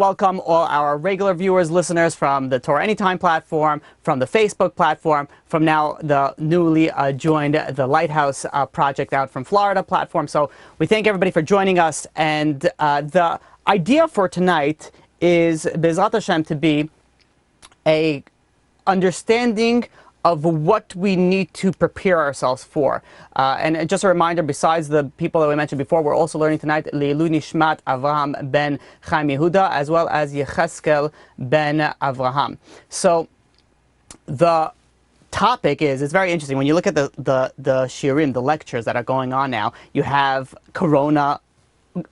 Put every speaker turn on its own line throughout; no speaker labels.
Welcome all our regular viewers, listeners from the Torah Anytime platform, from the Facebook platform, from now the newly joined the Lighthouse Project out from Florida platform. So we thank everybody for joining us. And the idea for tonight is, Bezrat Hashem, to be a understanding of what we need to prepare ourselves for. And just a reminder, besides the people that we mentioned before, we're also learning tonight Leilu Nishmat Avraham ben Chaim Yehuda, as well as Yecheskel ben Avraham. So the topic is, it's very interesting. When you look at the shiurim, the lectures that are going on now, you have Corona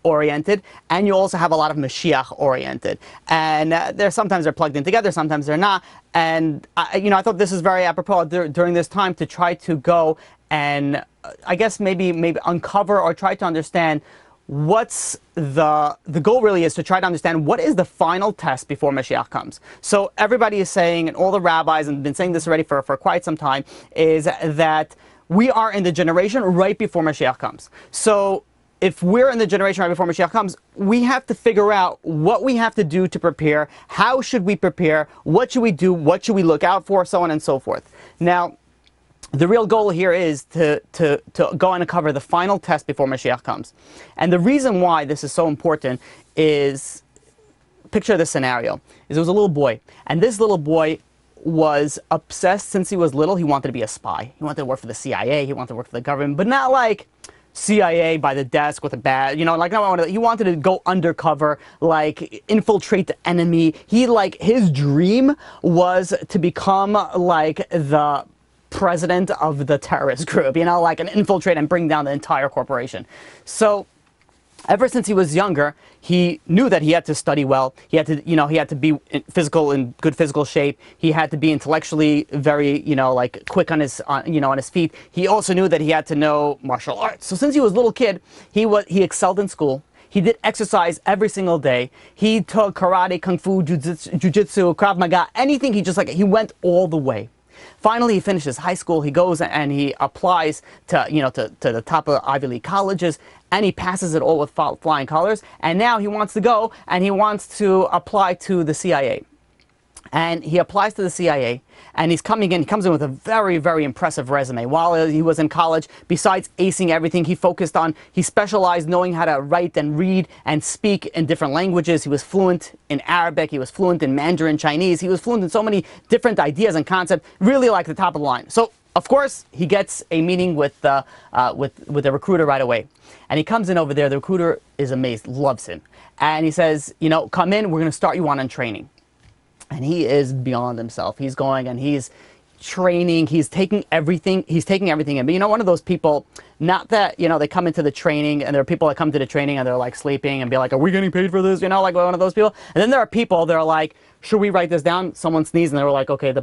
oriented, and you also have a lot of Mashiach oriented, and sometimes they're plugged in together, sometimes they're not. And I thought this is very apropos during this time to try to go and I guess maybe uncover or try to understand what's the goal. Really is to try to understand what is the final test before Mashiach comes. So everybody is saying, and all the rabbis have been saying this already for quite some time, is that we are in the generation right before Mashiach comes. So if we're in the generation right before Mashiach comes, we have to figure out what we have to do to prepare, how should we prepare, what should we do, what should we look out for, so on and so forth. Now, the real goal here is to go and cover the final test before Mashiach comes. And the reason why this is so important is, picture this scenario, is there was a little boy, and this little boy was obsessed since he was little. He wanted to be a spy. He wanted to work for the CIA, he wanted to work for the government, but not like CIA by the desk with a badge, he wanted to go undercover, like infiltrate the enemy. His dream was to become like the president of the terrorist group, and infiltrate and bring down the entire corporation. So ever since he was younger, he knew that he had to study well. He had to be in good physical shape. He had to be intellectually very, quick on his feet. He also knew that he had to know martial arts. So since he was a little kid, he excelled in school. He did exercise every single day. He took karate, kung fu, jujitsu, krav maga, anything. He went all the way. Finally, he finishes high school. He goes and he applies to the top of Ivy League colleges, and he passes it all with flying colors. And now he wants to go and he wants to apply to the CIA. And he applies to the CIA, and he comes in with a very, very impressive resume. While he was in college, besides acing everything, he specialized knowing how to write and read and speak in different languages. He was fluent in Arabic, he was fluent in Mandarin Chinese, he was fluent in so many different ideas and concepts, really like the top of the line. So, of course, he gets a meeting with the recruiter right away. And he comes in over there, the recruiter is amazed, loves him. And he says, come in, we're going to start you on training. And he is beyond himself. He's going and he's training, he's taking everything in. But one of those people, not that, they come into the training, and there are people that come to the training and they're like sleeping and be like, are we getting paid for this? Like one of those people. And then there are people that are like, should we write this down? Someone sneezed and they were like, okay, the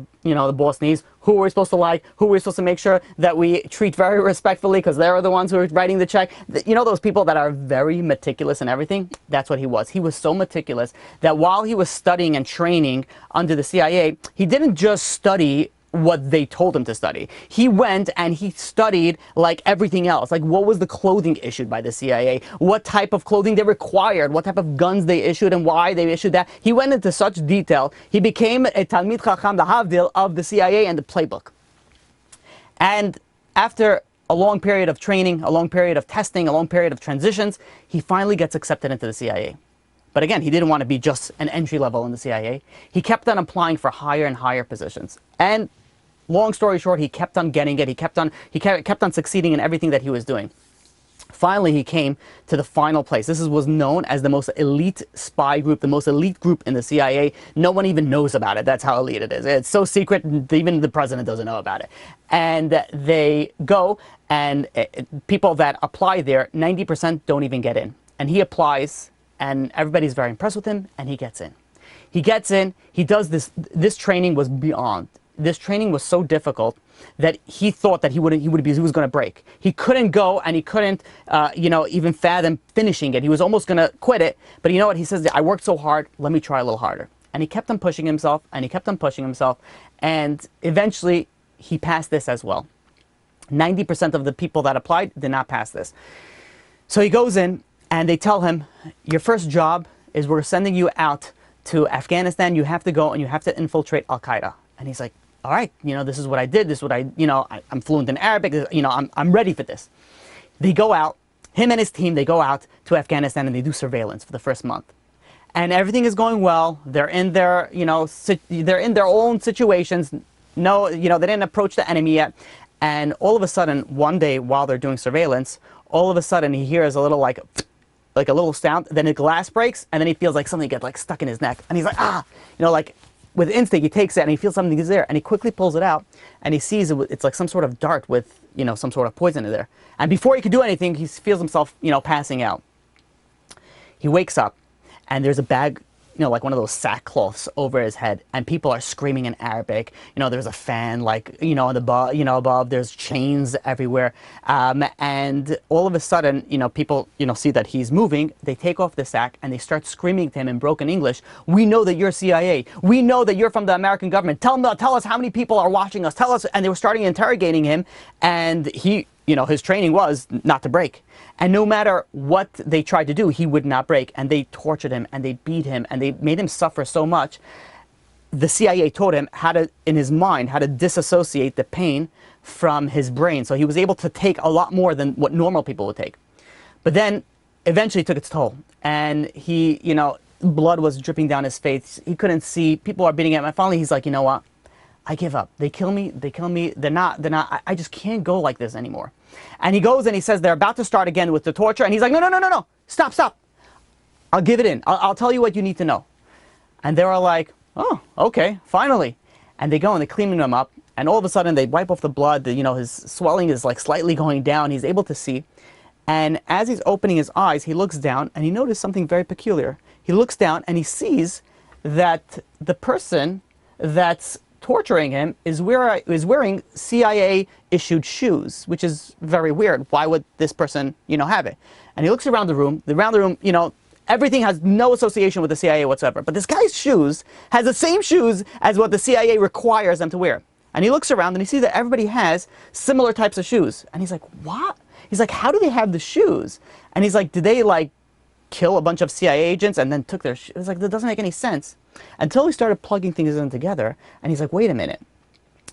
boss sneezed. Who are we supposed to like? Who are we supposed to make sure that we treat very respectfully because they're the ones who are writing the check? Those people that are very meticulous in everything? That's what he was. He was so meticulous that while he was studying and training under the CIA, he didn't just study what they told him to study. He went and he studied like everything else. Like, what was the clothing issued by the CIA? What type of clothing they required? What type of guns they issued and why they issued that? He went into such detail. He became a Talmid Chacham, the Havdil of the CIA and the playbook. And after a long period of training, a long period of testing, a long period of transitions, he finally gets accepted into the CIA. But again, he didn't want to be just an entry level in the CIA. He kept on applying for higher and higher positions. And long story short, he kept on getting it. He kept on succeeding in everything that he was doing. Finally, he came to the final place. This was known as the most elite spy group, the most elite group in the CIA. No one even knows about it. That's how elite it is. It's so secret, even the president doesn't know about it. And they go, and people that apply there, 90% don't even get in. And he applies, and everybody's very impressed with him, and he gets in. He gets in, he does this. This training was beyond. This training was so difficult that he thought that he was going to break. He couldn't go, and he couldn't, even fathom finishing it. He was almost going to quit it. But you know what? He says, I worked so hard, let me try a little harder. And he kept on pushing himself, and he kept on pushing himself. And eventually, he passed this as well. 90% of the people that applied did not pass this. So he goes in, and they tell him, your first job is we're sending you out to Afghanistan. You have to go and you have to infiltrate Al-Qaeda. And he's like, all right, this is what I did. This is what I'm fluent in Arabic. I'm ready for this. They go out, him and his team, they go out to Afghanistan and they do surveillance for the first month. And everything is going well. They're in their, they're in their own situations. No, they didn't approach the enemy yet. And all of a sudden, one day while they're doing surveillance, all of a sudden he hears a little like a little sound. Then the glass breaks, and then he feels like something gets stuck in his neck. And he's like, with instinct, he takes it and he feels something is there. And he quickly pulls it out, and he sees it's like some sort of dart with, some sort of poison in there. And before he could do anything, he feels himself, passing out. He wakes up, and there's a bag, like one of those sackcloths over his head, and people are screaming in Arabic. There's a fan, above. There's chains everywhere, and all of a sudden, people, see that he's moving. They take off the sack and they start screaming to him in broken English. We know that you're CIA. We know that you're from the American government. Tell us how many people are watching us. Tell us. And they were starting interrogating him, and he, his training was not to break. And no matter what they tried to do, he would not break. And they tortured him, and they beat him, and they made him suffer so much. The CIA taught him in his mind, how to disassociate the pain from his brain. So he was able to take a lot more than what normal people would take. But then, eventually it took its toll. And he, blood was dripping down his face. He couldn't see. People are beating him. And finally, he's like, you know what? I give up. They kill me. They're not, I just can't go like this anymore. And he goes and he says they're about to start again with the torture. And he's like, no. Stop. I'll give it in. I'll tell you what you need to know. And they were like, oh, okay, finally. And they go and they clean him up. And all of a sudden they wipe off the blood. His swelling is like slightly going down. He's able to see. And as he's opening his eyes, he looks down and he noticed something very peculiar. He looks down and he sees that the person that's torturing him is wearing CIA-issued shoes, which is very weird. Why would this person, have it? And he looks around the room. Everything has no association with the CIA whatsoever. But this guy's shoes has the same shoes as what the CIA requires them to wear. And he looks around and he sees that everybody has similar types of shoes. And he's like, what? He's like, how do they have the shoes? And he's like, did they kill a bunch of CIA agents and then took their shoes? It's like, that doesn't make any sense. Until he started plugging things in together, and he's like, wait a minute.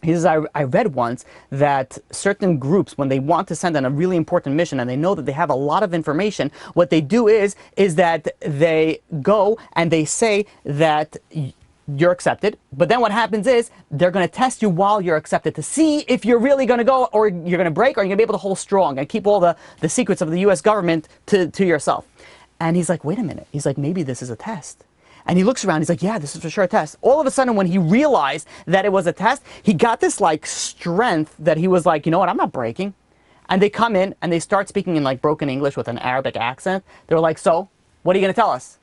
He says, I read once that certain groups, when they want to send on a really important mission and they know that they have a lot of information, what they do is that they go and they say that you're accepted, but then what happens is they're going to test you while you're accepted to see if you're really going to go, or you're going to break, or you're going to be able to hold strong and keep all the secrets of the US government to yourself. And he's like, wait a minute. He's like, maybe this is a test. And he looks around, he's like, yeah, this is for sure a test. All of a sudden, when he realized that it was a test, he got this strength that he was like, you know what, I'm not breaking. And they come in and they start speaking in broken English with an Arabic accent. They were like, so, what are you going to tell us?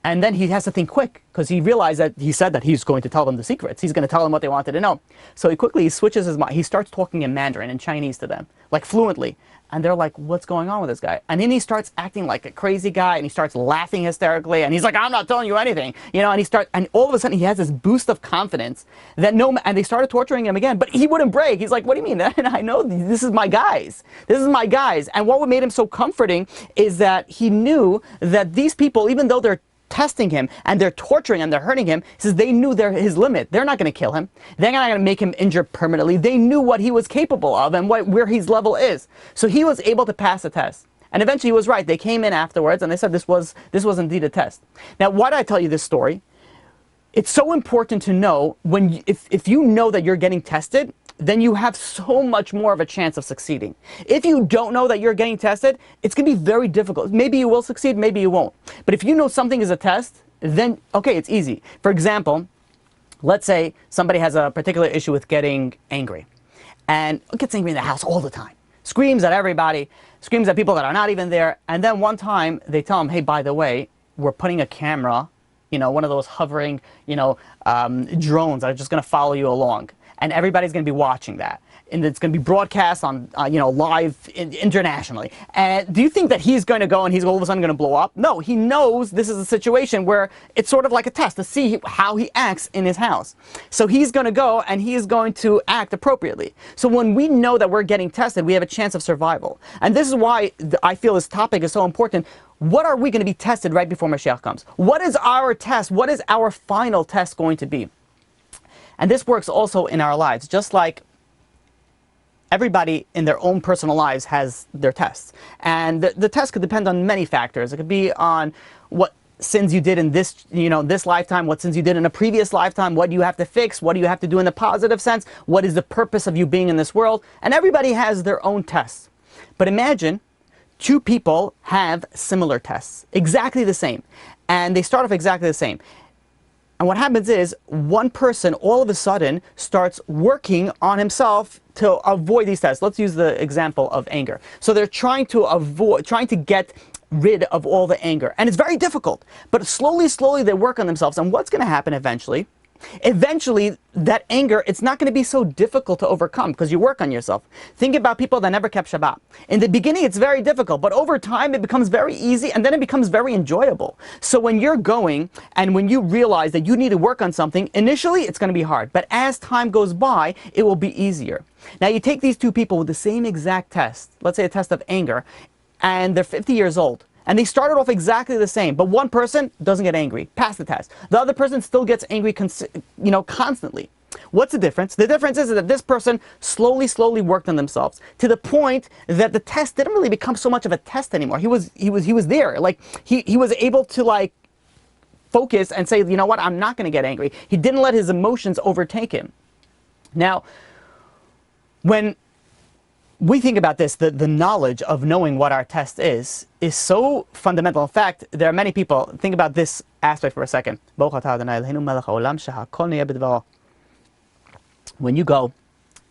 And then he has to think quick, because he realized that he said that he's going to tell them the secrets. He's going to tell them what they wanted to know. So he switches his mind. He starts talking in Mandarin and Chinese to them, fluently. And they're like, what's going on with this guy? And then he starts acting like a crazy guy, and he starts laughing hysterically, and he's like, I'm not telling you anything. And all of a sudden he has this boost of confidence that and they started torturing him again, but he wouldn't break. He's like, what do you mean? I know this is my guys. This is my guys. And what made him so comforting is that he knew that these people, even though they're testing him and they're torturing and they're hurting him, he says they knew his limit. They're not going to kill him. They're not going to make him injured permanently. They knew what he was capable of and where his level is. So he was able to pass the test. And eventually he was right. They came in afterwards and they said this was indeed a test. Now, why did I tell you this story? It's so important to know if you know that you're getting tested, then you have so much more of a chance of succeeding. If you don't know that you're getting tested, it's going to be very difficult. Maybe you will succeed, maybe you won't. But if you know something is a test, then, okay, it's easy. For example, let's say somebody has a particular issue with getting angry. And gets angry in the house all the time. Screams at everybody, screams at people that are not even there. And then one time they tell him, hey, by the way, we're putting a camera, one of those hovering, drones that are just going to follow you along. and everybody's going to be watching that. And it's going to be broadcast on, live internationally. And do you think that he's going to go and he's all of a sudden going to blow up? No, he knows this is a situation where it's sort of like a test to see how he acts in his house. So he's going to go and he is going to act appropriately. So when we know that we're getting tested, we have a chance of survival. And this is why I feel this topic is so important. What are we going to be tested right before Mashiach comes? What is our test? What is our final test going to be? And this works also in our lives, just like everybody in their own personal lives has their tests. And the test could depend on many factors. It could be on what sins you did in this, this lifetime, what sins you did in a previous lifetime, what you have to fix, what do you have to do in the positive sense, what is the purpose of you being in this world. And everybody has their own tests. But imagine two people have similar tests, exactly the same. And they start off exactly the same. And what happens is one person all of a sudden starts working on himself to avoid these tests. Let's use the example of anger. So they're trying to get rid of all the anger. And it's very difficult. But slowly they work on themselves. And what's going to happen eventually? Eventually, that anger, it's not going to be so difficult to overcome because you work on yourself. Think about people that never kept Shabbat. In the beginning, it's very difficult, but over time, it becomes very easy, and then it becomes very enjoyable. So when you're going, and when you realize that you need to work on something, initially, it's going to be hard. But as time goes by, it will be easier. Now, you take these two people with the same exact test, let's say a test of anger, and they're 50 years old. And they started off exactly the same, but one person doesn't get angry, pass the test. The other person still gets angry, constantly. What's the difference? The difference is that this person slowly worked on themselves to the point that the test didn't really become so much of a test anymore. He was there, like he was able to focus and say, you know what, I'm not going to get angry. He didn't let his emotions overtake him. Now, when we think about this, the knowledge of knowing what our test is so fundamental. In fact, there are many people, think about this aspect for a second. When you go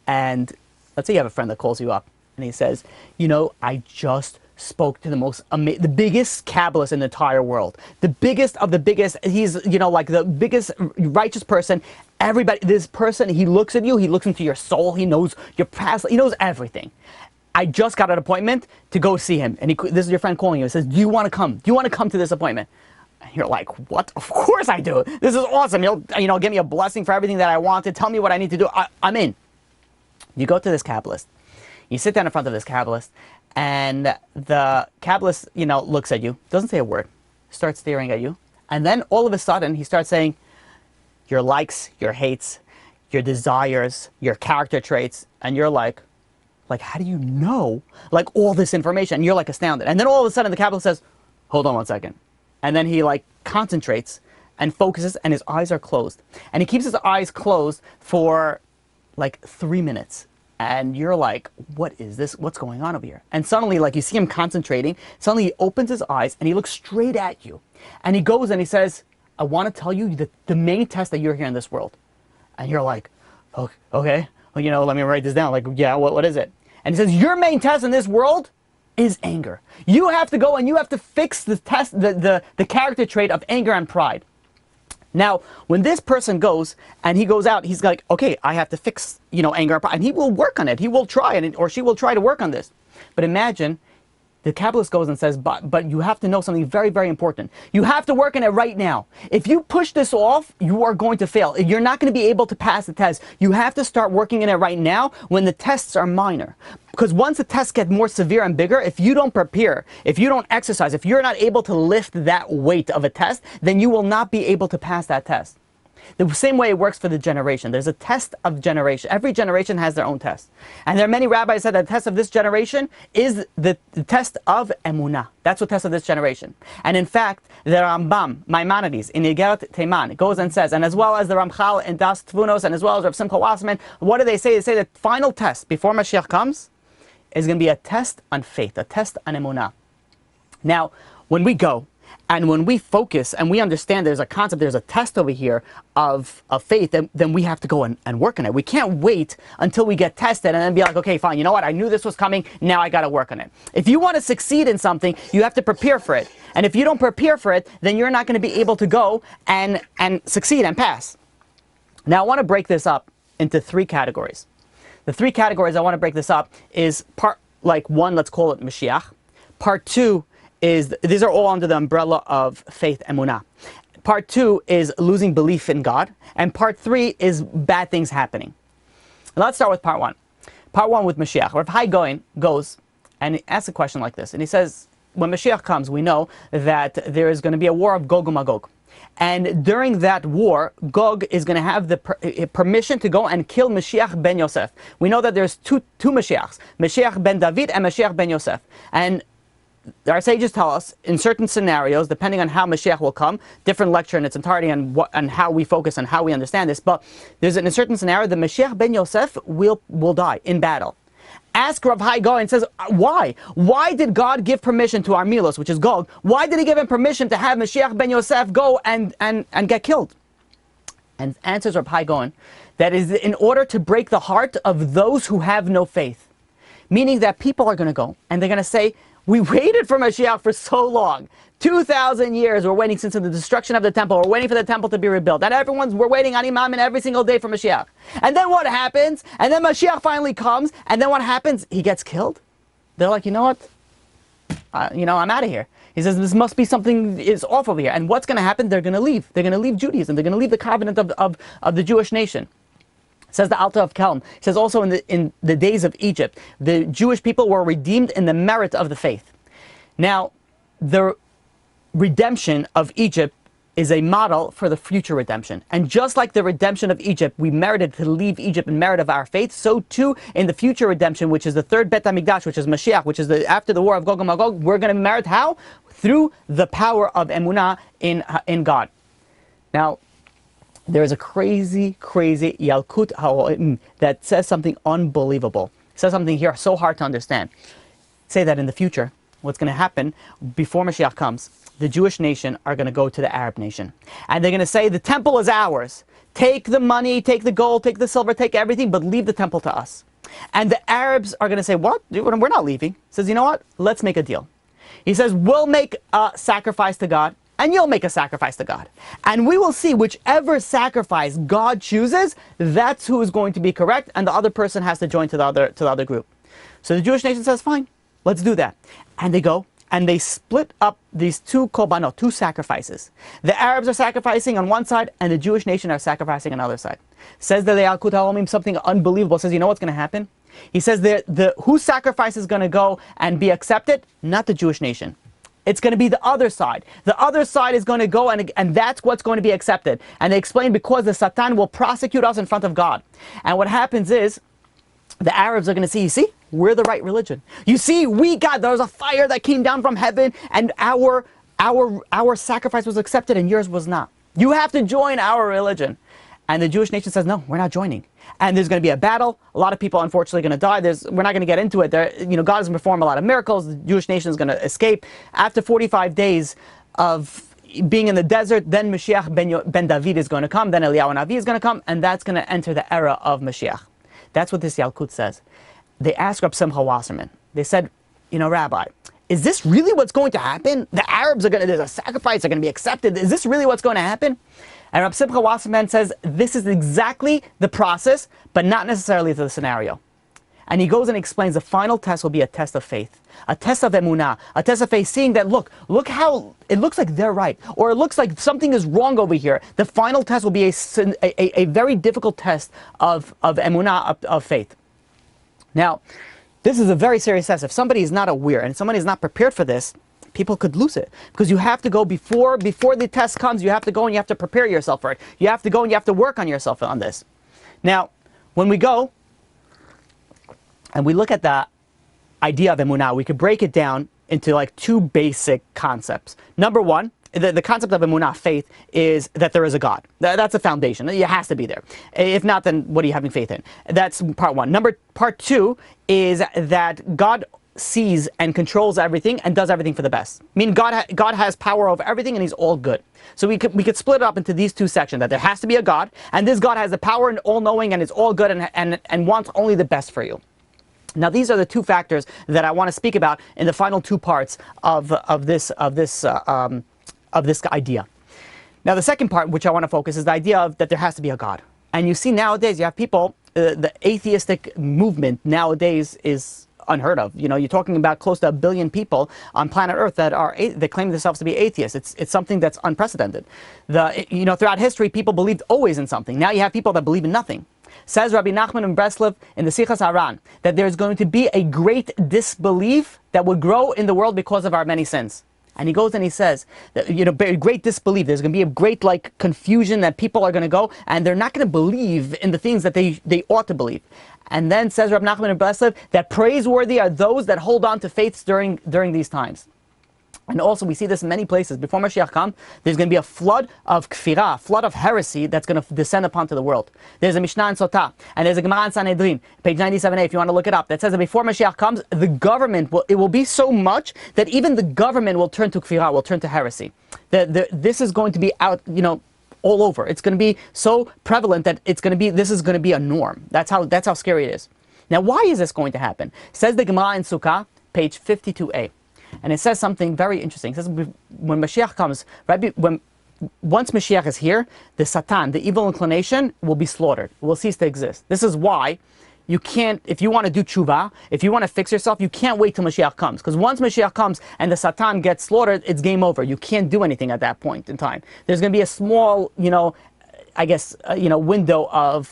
and let's say you have a friend that calls you up and he says, I just spoke to the biggest Kabbalist in the entire world. The biggest of the biggest. He's, like the biggest righteous person. Everybody, this person, he looks at you, he looks into your soul, he knows your past, he knows everything. I just got an appointment to go see him. And this is your friend calling you. He says, do you want to come? Do you want to come to this appointment? And you're like, what? Of course I do. This is awesome. You'll, give me a blessing for everything that I wanted. Tell me what I need to do. I'm in. You go to this Kabbalist. You sit down in front of this Kabbalist. And the Kabbalist, looks at you, doesn't say a word, starts staring at you. And then all of a sudden, he starts saying your likes, your hates, your desires, your character traits. And you're like, how do you know, all this information? And you're astounded. And then all of a sudden, the Kabbalist says, hold on one second. And then he concentrates and focuses, and his eyes are closed. And he keeps his eyes closed for 3 minutes. And you're like, what is this? What's going on over here? And suddenly, you see him concentrating. Suddenly, he opens his eyes, and he looks straight at you. And he goes and he says, I want to tell you the main test that you're here in this world. And you're like, okay. Well, let me write this down. Yeah, what is it? And he says, your main test in this world is anger. You have to go and you have to fix the test, the character trait of anger and pride. Now, when this person goes and he goes out, he's like, okay, I have to fix, anger and pride. And he will work on it. He will try it, or she will try to work on this. But imagine the Kabbalist goes and says, but you have to know something very, very important. You have to work on it right now. If you push this off, you are going to fail. You're not going to be able to pass the test. You have to start working on it right now when the tests are minor. Because once the tests get more severe and bigger, if you don't prepare, if you don't exercise, if you're not able to lift that weight of a test, then you will not be able to pass that test. The same way it works for the generation. There's a test of generation. Every generation has their own test. And there are many rabbis that the test of this generation is the test of emunah. That's the test of this generation. And in fact, the Rambam, Maimonides, in Igeret Teiman, goes and says, and as well as the Ramchal in Das Tvunos, and as well as Rav Simcha Wasserman, what do they say? They say the final test before Mashiach comes is going to be a test on faith, a test on emunah. Now, when we go, and when we focus and we understand there's a concept, there's a test over here of faith, then we have to go and work on it. We can't wait until we get tested and then be like, okay, fine, you know what? I knew this was coming. Now I got to work on it. If you want to succeed in something, you have to prepare for it. And if you don't prepare for it, then you're not going to be able to go and succeed and pass. Now I want to break this up into three categories. The three categories I want to break this up is part, like one, let's call it Mashiach. Part two is, these are all under the umbrella of faith, emunah. Part two is losing belief in God. And part three is bad things happening. Let's start with part one. Part one with Mashiach. Rabbi goes and he asks a question like this. And he says, when Mashiach comes, we know that there is going to be a war of Gog and Magog. And during that war, Gog is going to have the permission to go and kill Mashiach ben Yosef. We know that there's two Mashiachs, Mashiach ben David and Mashiach ben Yosef. And our sages tell us, in certain scenarios, depending on how Mashiach will come, different lecture in its entirety and how we focus and how we understand this, but there's in a certain scenario, the Mashiach ben Yosef will die in battle. Ask Rav Hai Goy and says, why? Why did God give permission to Armilos, which is Gog? Why did he give him permission to have Mashiach ben Yosef go and get killed? And answers Rav Hai Goy, that is in order to break the heart of those who have no faith. Meaning that people are going to go and they're going to say, we waited for Mashiach for so long. 2,000 years we're waiting since the destruction of the temple. We're waiting for the temple to be rebuilt. And we're waiting on Imam every single day for Mashiach. And then what happens? And then Mashiach finally comes. And then what happens? He gets killed. They're like, you know what? I'm out of here. He says, this must be something is off over here. And what's going to happen? They're going to leave. They're going to leave Judaism. They're going to leave the covenant of the Jewish nation. Says the Alta of Kelm. Says also in the days of Egypt, the Jewish people were redeemed in the merit of the faith. Now, the redemption of Egypt is a model for the future redemption. And just like the redemption of Egypt, we merited to leave Egypt in merit of our faith, so too in the future redemption, which is the third Bet HaMikdash, which is Mashiach, which is after the war of Gog and Magog, we're going to merit how? Through the power of emunah in God. Now, there is a crazy Yalkut HaOim that says something unbelievable. It says something here so hard to understand. Say that in the future, what's going to happen before Mashiach comes, the Jewish nation are going to go to the Arab nation. And they're going to say, the temple is ours. Take the money, take the gold, take the silver, take everything, but leave the temple to us. And the Arabs are going to say, what? We're not leaving. He says, you know what? Let's make a deal. He says, we'll make a sacrifice to God, and you'll make a sacrifice to God. And we will see whichever sacrifice God chooses, that's who is going to be correct, and the other person has to join to the other group. So the Jewish nation says, fine, let's do that. And they go, and they split up these two korbanot, two sacrifices. The Arabs are sacrificing on one side, and the Jewish nation are sacrificing on the other side. Says the Yalkut HaOmim something unbelievable. Says, you know what's going to happen? He says, whose sacrifice is going to go and be accepted? Not the Jewish nation. It's going to be the other side. The other side is going to go and that's what's going to be accepted. And they explain because the Satan will prosecute us in front of God. And what happens is, the Arabs are going to see, you see, we're the right religion. You see, there was a fire that came down from heaven and our sacrifice was accepted and yours was not. You have to join our religion. And the Jewish nation says, no, we're not joining. And there's going to be a battle. A lot of people, unfortunately, are going to die. We're not going to get into it. God has performed a lot of miracles. The Jewish nation is going to escape. After 45 days of being in the desert, then Mashiach ben David is going to come. Then Eliyahu Navi is going to come. And that's going to enter the era of Mashiach. That's what this Yalkut says. They asked Rab Simcha Wasserman. They said, Rabbi, is this really what's going to happen? The Arabs there's a sacrifice, they're going to be accepted. Is this really what's going to happen? And Rab Simcha Wasserman says, this is exactly the process, but not necessarily the scenario. And he goes and explains the final test will be a test of faith, a test of emunah, a test of faith, seeing that, look how it looks like they're right, or it looks like something is wrong over here. The final test will be a very difficult test of emunah, of faith. Now, this is a very serious test. If somebody is not aware and somebody is not prepared for this, people could lose it. Because you have to go before the test comes, you have to go and you have to prepare yourself for it. You have to go and you have to work on yourself on this. Now, when we go and we look at the idea of emunah, we could break it down into like two basic concepts. Number one, the concept of emunah, faith, is that there is a God. That's a foundation. It has to be there. If not, then what are you having faith in? That's part one. Part two is that God sees and controls everything and does everything for the best. I mean, God has power over everything and He's all good. So we could split it up into these two sections, that there has to be a God, and this God has the power and all-knowing and is all good and wants only the best for you. Now, these are the two factors that I want to speak about in the final two parts of this idea. Now, the second part, which I want to focus, is the idea of that there has to be a God. And you see nowadays, you have people, the atheistic movement nowadays is unheard of. You know, you're talking about close to 1 billion people on planet Earth that claim themselves to be atheists. It's something that's unprecedented. Throughout history, people believed always in something. Now you have people that believe in nothing. Says Rabbi Nachman in Breslov in the Sichas Haran that there's going to be a great disbelief that would grow in the world because of our many sins. And he goes and he says that, great disbelief. There's going to be a great confusion that people are going to go and they're not going to believe in the things that they ought to believe. And then says Rabbi Nachman in Breslov that praiseworthy are those that hold on to faiths during these times. And also we see this in many places. Before Mashiach comes, there's going to be a flood of kfirah, a flood of heresy that's going to descend upon the world. There's a Mishnah in Sotah, and there's a Gemara in Sanhedrin, page 97a, if you want to look it up, that says that before Mashiach comes, the government, it will be so much that even the government will turn to kfirah, will turn to heresy. This is going to be out, all over. It's going to be so prevalent that this is going to be a norm. That's how scary it is. Now, why is this going to happen? Says the Gemara in Sukkah, page 52a. And it says something very interesting. It says when Mashiach comes, once Mashiach is here, the Satan, the evil inclination, will be slaughtered. It will cease to exist. This is why you can't, if you want to do tshuva, if you want to fix yourself, you can't wait till Mashiach comes. Because once Mashiach comes and the Satan gets slaughtered, it's game over. You can't do anything at that point in time. There's going to be a small, window of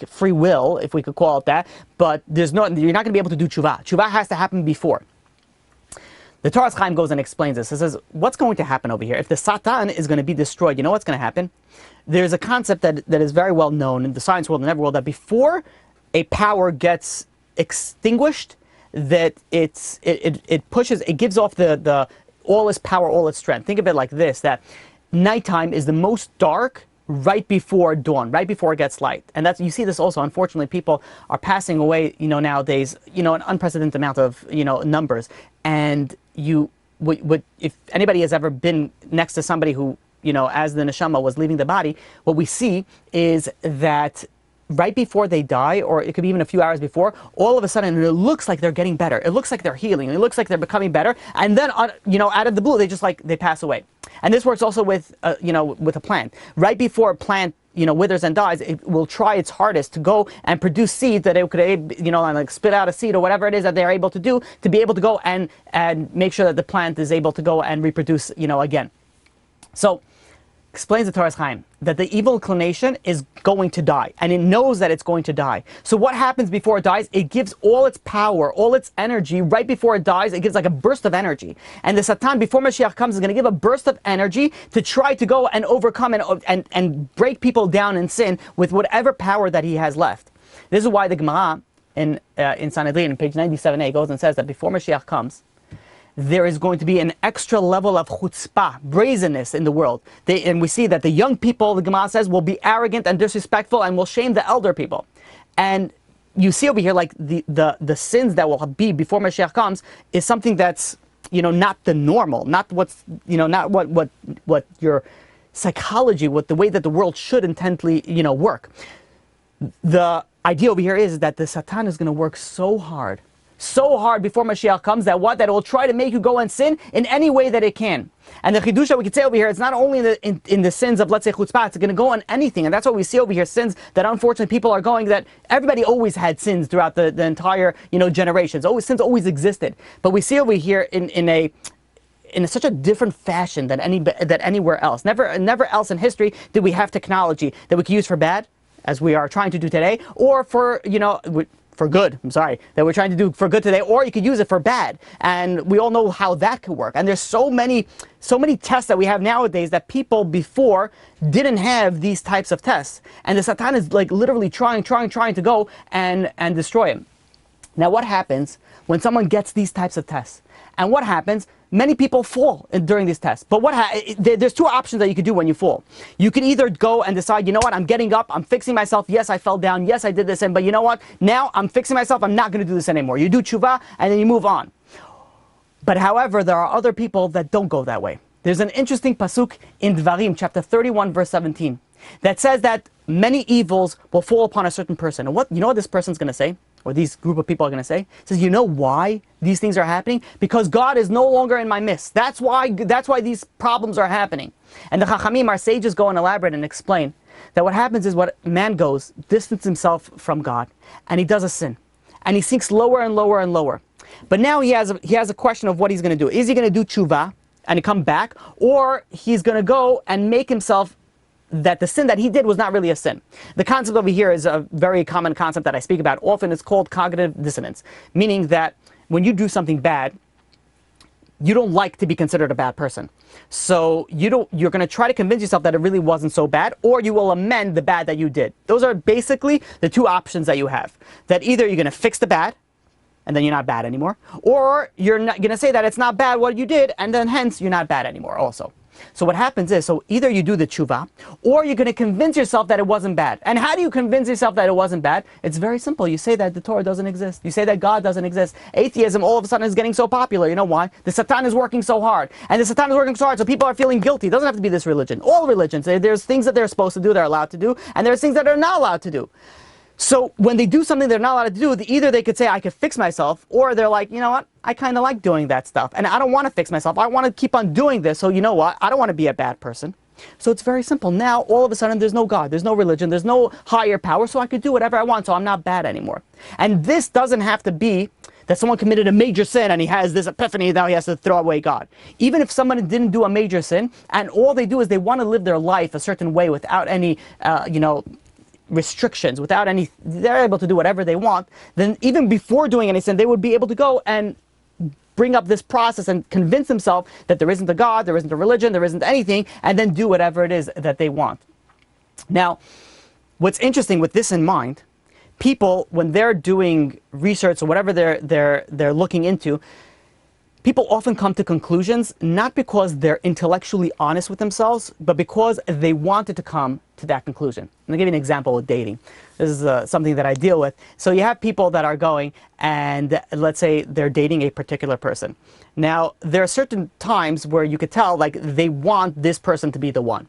free will, if we could call it that. But you're not going to be able to do tshuva. Tshuva has to happen before. The Torah Chaim goes and explains this. It says, what's going to happen over here? If the Satan is going to be destroyed, you know what's going to happen? There's a concept that is very well known in the science world and every world, that before a power gets extinguished, that it gives off the all its power, all its strength. Think of it like this, that nighttime is the most dark right before dawn, right before it gets light. And you see this also, unfortunately, people are passing away, nowadays, an unprecedented amount of, numbers. And if anybody has ever been next to somebody who, as the neshama was leaving the body, what we see is that right before they die, or it could be even a few hours before, all of a sudden it looks like they're getting better. It looks like they're healing. It looks like they're becoming better. And then, out of the blue, they pass away. And this works also with a plant. Right before a plant, withers and dies, it will try its hardest to go and produce seeds that it could, spit out a seed or whatever it is that they're able to do, to be able to go and make sure that the plant is able to go and reproduce, again. So, explains the Torah Chaim that the evil inclination is going to die, and it knows that it's going to die. So what happens before it dies? It gives all its power, all its energy right before it dies. It gives like a burst of energy. And the Satan, before Mashiach comes, is going to give a burst of energy to try to go and overcome and break people down in sin with whatever power that he has left. This is why the Gemara in Sanhedrin, page 97a, goes and says that before Mashiach comes, there is going to be an extra level of chutzpah, brazenness in the world. And we see that the young people, the Gemara says, will be arrogant and disrespectful and will shame the elder people. And you see over here, like the sins that will be before Mashiach comes is something that's, not the normal, not what's, not what your psychology, what the way that the world should intently, work. The idea over here is that the Satan is going to work so hard before Mashiach comes that it will try to make you go and sin in any way that it can. And the chidusha we could say over here, it's not only in the sins of, let's say, chutzpah, it's going to go on anything. And that's what we see over here, sins that unfortunately people are going, that everybody always had sins throughout the entire, generations. Sins always existed. But we see over here in such a different fashion than anywhere else. Never else in history did we have technology that we could use for bad, as we are trying to do today, or for, for good, that we're trying to do for good today, or you could use it for bad. And we all know how that could work. And there's so many tests that we have nowadays that people before didn't have these types of tests. And the Satan is literally trying to go and destroy him. Now what happens when someone gets these types of tests? And what happens? Many people fall during these tests. But there's two options that you could do when you fall. You can either go and decide, you know what, I'm getting up, I'm fixing myself. Yes, I fell down. Yes, I did this. But you know what? Now I'm fixing myself. I'm not going to do this anymore. You do tshuva and then you move on. But however, there are other people that don't go that way. There's an interesting pasuk in Dvarim, chapter 31, verse 17, that says that many evils will fall upon a certain person. And what this person's going to say? Or these group of people are going to say? It says, you know why these things are happening? Because God is no longer in my midst. That's why these problems are happening. And the Chachamim, our sages, go and elaborate and explain that what happens is what man goes, distance himself from God, and he does a sin. And he sinks lower and lower and lower. But now he has a question of what he's going to do. Is he going to do tshuva and come back, or he's going to go and make himself that the sin that he did was not really a sin? The concept over here is a very common concept that I speak about often. It's called cognitive dissonance, meaning that when you do something bad, you don't like to be considered a bad person. So you're going to try to convince yourself that it really wasn't so bad, or you will amend the bad that you did. Those are basically the two options that you have. That either you're going to fix the bad, and then you're not bad anymore, or you're not going to say that it's not bad what you did, and then hence you're not bad anymore also. So what happens is, so either you do the tshuva, or you're going to convince yourself that it wasn't bad. And how do you convince yourself that it wasn't bad? It's very simple. You say that the Torah doesn't exist. You say that God doesn't exist. Atheism all of a sudden is getting so popular. You know why? The Satan is working so hard. And the Satan is working so hard, so people are feeling guilty. It doesn't have to be this religion. All religions, there's things that they're supposed to do, they're allowed to do, and there's things that they're not allowed to do. So when they do something they're not allowed to do, either they could say, I could fix myself, or they're like, you know what, I kind of like doing that stuff, and I don't want to fix myself. I want to keep on doing this, so you know what, I don't want to be a bad person. So it's very simple. Now, all of a sudden, there's no God, there's no religion, there's no higher power, so I could do whatever I want, so I'm not bad anymore. And this doesn't have to be that someone committed a major sin and he has this epiphany, now he has to throw away God. Even if someone didn't do a major sin, and all they do is they want to live their life a certain way without any, restrictions, without any, they're able to do whatever they want, then even before doing any sin, they would be able to go and bring up this process and convince themselves that there isn't a God, there isn't a religion, there isn't anything, and then do whatever it is that they want. Now, what's interesting with this in mind, people, when they're doing research or whatever they're looking into, people often come to conclusions not because they're intellectually honest with themselves, but because they wanted to come to that conclusion. I'm going to give you an example with dating. This is something that I deal with. So you have people that are going and let's say they're dating a particular person. Now, there are certain times where you could tell like they want this person to be the one.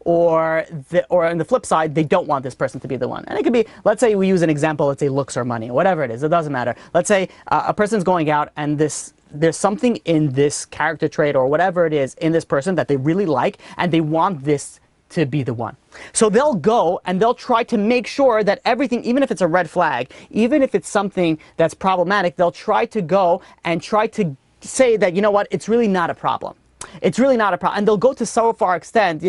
Or on the flip side, they don't want this person to be the one. And it could be, let's say we use an example, let's say looks or money, or whatever it is, it doesn't matter. Let's say a person's going out and there's something in this character trait or whatever it is in this person that they really like, and they want this to be the one. So they'll go and they'll try to make sure that everything, even if it's a red flag, even if it's something that's problematic, they'll try to go and try to say that, you know what, it's really not a problem. It's really not a problem. And they'll go to so far extent,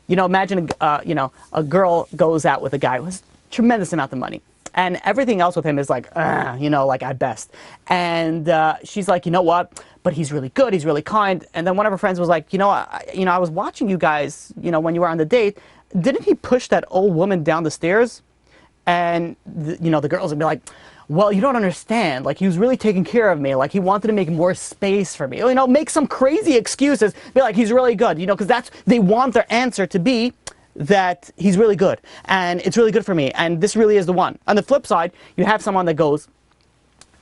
imagine, a girl goes out with a guy who has a tremendous amount of money. And everything else with him is like, like at best. And she's like, you know what? But he's really good. He's really kind. And then one of her friends was like, I was watching you guys, when you were on the date. Didn't he push that old woman down the stairs? And the girls would be like, well, you don't understand. Like, he was really taking care of me. Like, he wanted to make more space for me. Make some crazy excuses. Be like, he's really good. Because they want their answer to be that he's really good and it's really good for me and this really is the one. On the flip side, you have someone that goes,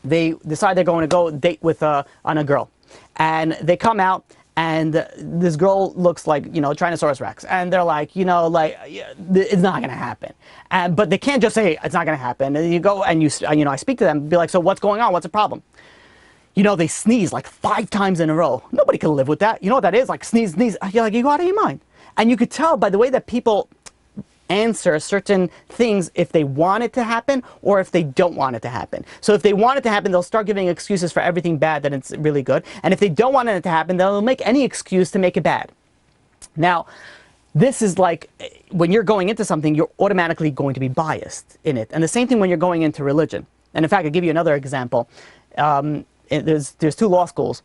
they decide they're going to go date with on a girl, and they come out and this girl looks like Tyrannosaurus Rex, and they're like it's not going to happen, but they can't just say it's not going to happen. And you go and I speak to them, be like, so what's going on, what's the problem? They sneeze like 5 times in a row. Nobody can live with that. You know what that is? Like sneeze. You're like, you go out of your mind. And you could tell by the way that people answer certain things if they want it to happen or if they don't want it to happen. So if they want it to happen, they'll start giving excuses for everything bad that it's really good. And if they don't want it to happen, they'll make any excuse to make it bad. Now, this is like when you're going into something, you're automatically going to be biased in it. And the same thing when you're going into religion. And in fact, I'll give you another example. There's 2 law schools.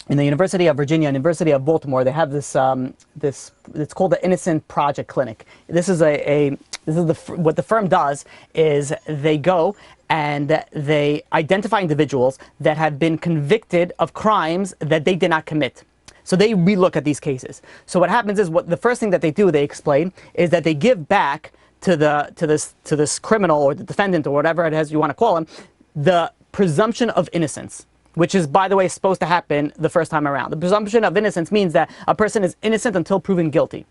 In the University of Virginia and University of Baltimore, they have this it's called the Innocent Project Clinic. This is what the firm does is they go and they identify individuals that have been convicted of crimes that they did not commit. So they relook at these cases. So what happens is the first thing that they do, they explain, is that they give back to this criminal or the defendant or whatever it is you want to call him, the presumption of innocence, which is, by the way, supposed to happen the first time around. The presumption of innocence means that a person is innocent until proven guilty.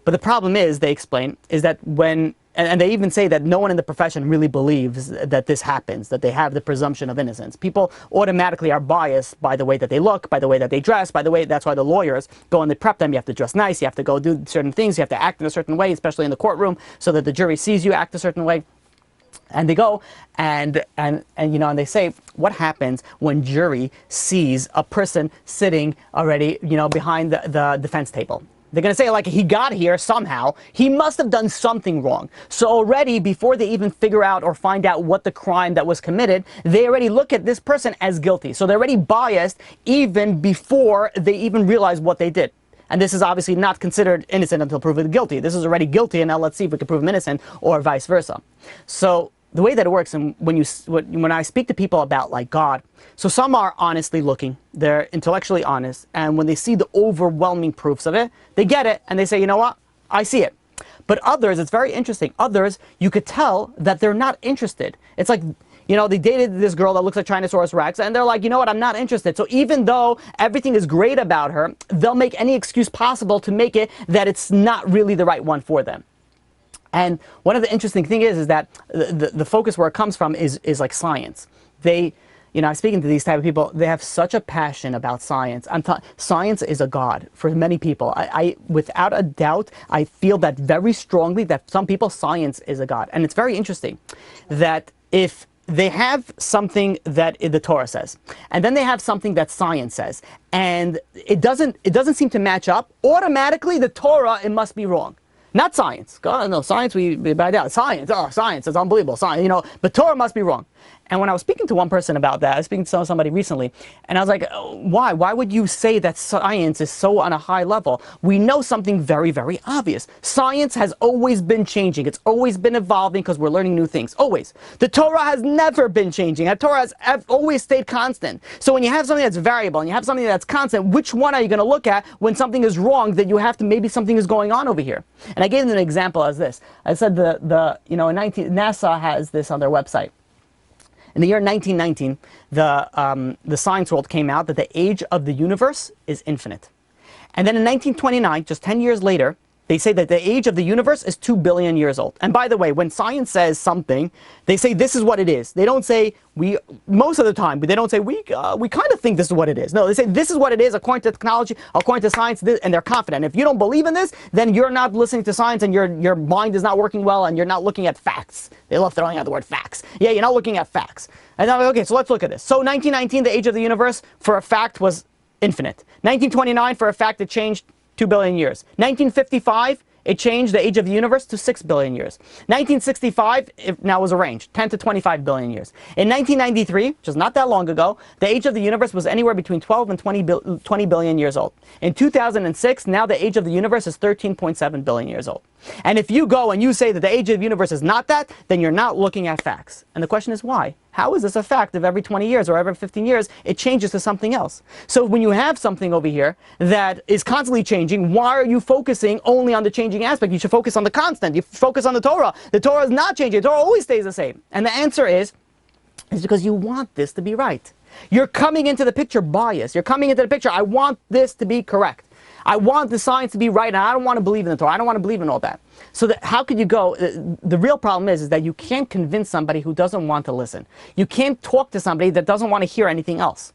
But the problem is, they explain, is that when and they even say that no one in the profession really believes that this happens, that they have the presumption of innocence. People automatically are biased by the way that they look, by the way that they dress, by the way, that's why the lawyers go and they prep them. You have to dress nice, you have to go do certain things, you have to act in a certain way, especially in the courtroom, so that the jury sees you act a certain way. And they go and they say, what happens when jury sees a person sitting already, behind the defense table? They're going to say, like, he got here somehow. He must have done something wrong. So already, before they even figure out or find out what the crime that was committed, they already look at this person as guilty. So they're already biased even before they even realize what they did. And this is obviously not considered innocent until proven guilty. This is already guilty, and now let's see if we can prove him innocent, or vice versa. So the way that it works, and when I speak to people about, like, God, so some are honestly looking, they're intellectually honest, and when they see the overwhelming proofs of it, they get it, and they say, you know what, I see it. But others, it's very interesting, others, you could tell that they're not interested. It's like, they dated this girl that looks like Tyrannosaurus Rex, and they're like, you know what, I'm not interested. So even though everything is great about her, they'll make any excuse possible to make it that it's not really the right one for them. And one of the interesting things is that the focus where it comes from is like science. I'm speaking to these type of people, they have such a passion about science. Science is a god for many people. I without a doubt, I feel that very strongly, that some people, science is a god. And it's very interesting that if they have something that the Torah says, and then they have something that science says, and it doesn't seem to match up, automatically the Torah, it must be wrong. Not science. God, no, science, we buy that. Science, science is unbelievable. Science, but Torah must be wrong. And when I was speaking to one person about that, I was speaking to somebody recently, and I was like, why? Why would you say that science is so on a high level? We know something very, very obvious. Science has always been changing. It's always been evolving because we're learning new things. Always. The Torah has never been changing. The Torah has always stayed constant. So when you have something that's variable and you have something that's constant, which one are you going to look at when something is wrong that you have to, maybe something is going on over here? And I gave them an example as this. I said NASA has this on their website. In the year 1919, the science world came out that the age of the universe is infinite. And then in 1929, just 10 years later, they say that the age of the universe is 2 billion years old. And by the way, when science says something, they say this is what it is. They don't say, most of the time, but they don't say, we kind of think this is what it is. No, they say this is what it is according to technology, according to science, and they're confident. If you don't believe in this, then you're not listening to science, and your mind is not working well, and you're not looking at facts. They love throwing out the word facts. Yeah, you're not looking at facts. And I'm like, okay, so let's look at this. So 1919, the age of the universe, for a fact, was infinite. 1929, for a fact, it changed 2 billion years. 1955, it changed the age of the universe to 6 billion years. 1965, it now was a range, 10 to 25 billion years. In 1993, which is not that long ago, the age of the universe was anywhere between 12 and 20 billion years old. In 2006, now the age of the universe is 13.7 billion years old. And if you go and you say that the age of the universe is not that, then you're not looking at facts. And the question is why? How is this a fact if every 20 years or every 15 years it changes to something else? So when you have something over here that is constantly changing, why are you focusing only on the changing aspect? You should focus on the constant. You focus on the Torah. The Torah is not changing. The Torah always stays the same. And the answer is because you want this to be right. You're coming into the picture biased. You're coming into the picture, I want this to be correct. I want the science to be right, and I don't want to believe in the Torah. I don't want to believe in all that. So how could you go? The real problem is that you can't convince somebody who doesn't want to listen. You can't talk to somebody that doesn't want to hear anything else.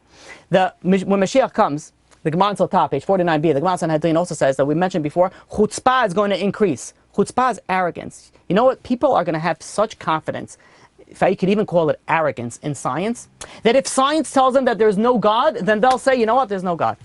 When Mashiach comes, the Gemara on top, page 49b, the Gemara on Hadlin also says that we mentioned before, chutzpah is going to increase. Chutzpah is arrogance. You know what? People are going to have such confidence, if I could even call it arrogance, in science, that if science tells them that there's no God, then they'll say, you know what? There's no God.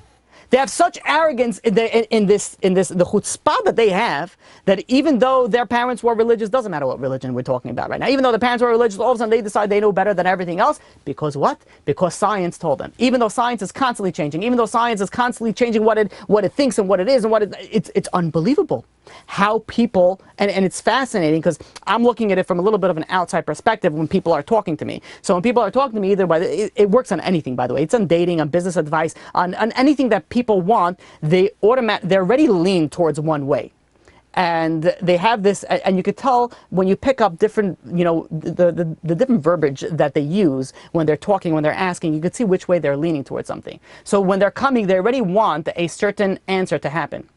They have such arrogance in the chutzpah that they have, that even though their parents were religious, doesn't matter what religion we're talking about right now, even though the parents were religious, all of a sudden they decide they know better than everything else. Because what? Because science told them. Even though science is constantly changing, even though science is constantly changing what it thinks and what it is, and it's unbelievable how people, and it's fascinating because I'm looking at it from a little bit of an outside perspective when people are talking to me. So when people are talking to me, either it works on anything, by the way. It's on dating, on business advice, on anything that people want. They're already lean towards one way. And they have this, and you could tell when you pick up different, the different verbiage that they use when they're talking, when they're asking, you could see which way they're leaning towards something. So when they're coming, they already want a certain answer to happen.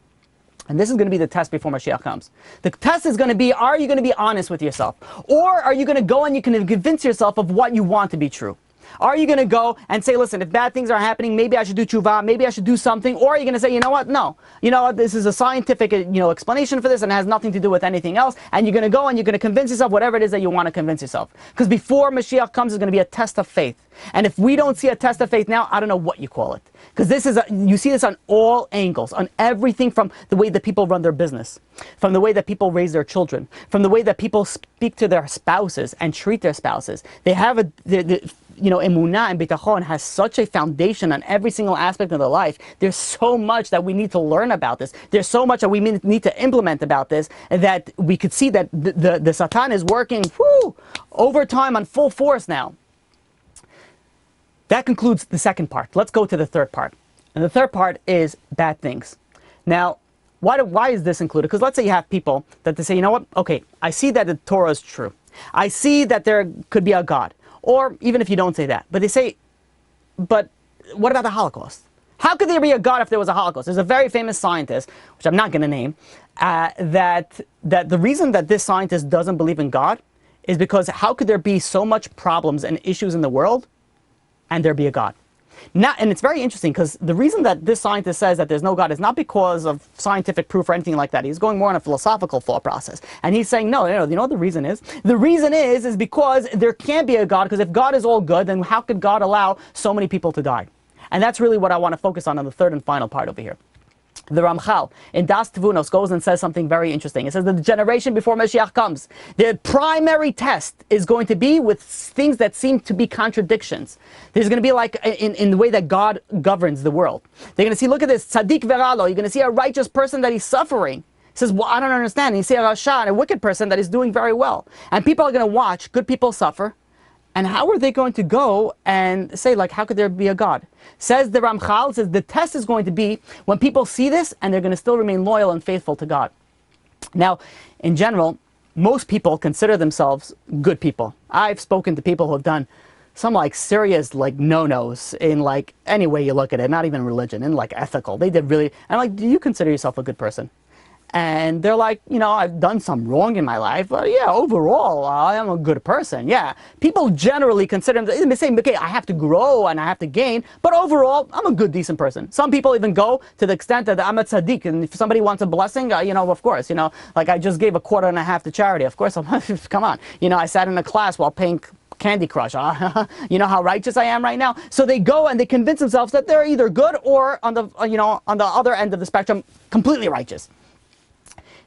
And this is going to be the test before Mashiach comes. The test is going to be, are you going to be honest with yourself? Or are you going to go and you can convince yourself of what you want to be true? Are you going to go and say, listen, if bad things are happening, maybe I should do tshuva, maybe I should do something? Or are you going to say, you know what, no. You know what, this is a scientific explanation for this and it has nothing to do with anything else. And you're going to go and you're going to convince yourself whatever it is that you want to convince yourself. Because before Mashiach comes, it's going to be a test of faith. And if we don't see a test of faith now, I don't know what you call it. Because you see this on all angles, on everything from the way that people run their business, from the way that people raise their children, from the way that people speak to their spouses and treat their spouses. They have emunah and bitachon has such a foundation on every single aspect of their life. There's so much that we need to learn about this. There's so much that we need to implement about this, that we could see that the Satan is working overtime on full force now. That concludes the second part. Let's go to the third part. And the third part is bad things. Now, why is this included? Because let's say you have people that they say, you know what, okay, I see that the Torah is true. I see that there could be a God. Or even if you don't say that. But they say, but what about the Holocaust? How could there be a God if there was a Holocaust? There's a very famous scientist, which I'm not going to name, that the reason that this scientist doesn't believe in God is because how could there be so much problems and issues in the world and there be a God? And it's very interesting because the reason that this scientist says that there's no God is not because of scientific proof or anything like that. He's going more on a philosophical thought process. And he's saying, no, you know what the reason is? The reason is because there can't be a God, because if God is all good, then how could God allow so many people to die? And that's really what I want to focus on the third and final part over here. The Ramchal in Das Tvunos goes and says something very interesting. It says that the generation before Mashiach comes, the primary test is going to be with things that seem to be contradictions. There's going to be like in the way that God governs the world. They're going to see, look at this, tzaddik veralo. You're going to see a righteous person that he's suffering. He says, well, I don't understand. And you see a rasha, a wicked person that is doing very well. And people are going to watch good people suffer. And how are they going to go and say, like, how could there be a God? Says the Ramchal, says the test is going to be when people see this and they're going to still remain loyal and faithful to God. Now, in general, most people consider themselves good people. I've spoken to people who have done some like serious like no-nos in like any way you look at it, not even religion, in like ethical. They did really, and I'm like, do you consider yourself a good person? And they're like, you know, I've done some wrong in my life, but yeah, overall, I am a good person. Yeah, people generally consider them, they say, okay, I have to grow and I have to gain, but overall, I'm a good, decent person. Some people even go to the extent that I'm a tzaddik, and if somebody wants a blessing, you know, of course, you know, like I just gave a $1.25 to charity. Of course, come on. You know, I sat in a class while playing Candy Crush. You know how righteous I am right now? So they go and they convince themselves that they're either good or on the, on the other end of the spectrum, completely righteous.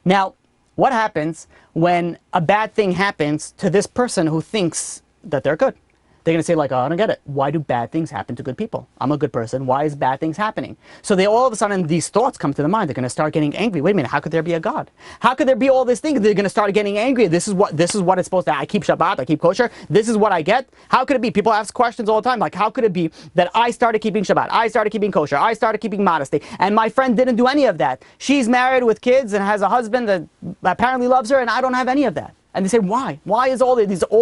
Now, what happens when a bad thing happens to this person who thinks that they're good? They're going to say, like, oh, I don't get it. Why do bad things happen to good people? I'm a good person. Why is bad things happening? So they all of a sudden, these thoughts come to their mind. They're going to start getting angry. Wait a minute, how could there be a God? How could there be all these things? They're going to start getting angry. This is what it's supposed to. I keep Shabbat, I keep kosher. This is what I get. How could it be? People ask questions all the time, like, how could it be that I started keeping Shabbat, I started keeping kosher, I started keeping modesty, and my friend didn't do any of that? She's married with kids and has a husband that apparently loves her, and I don't have any of that. And they say, why? Why is all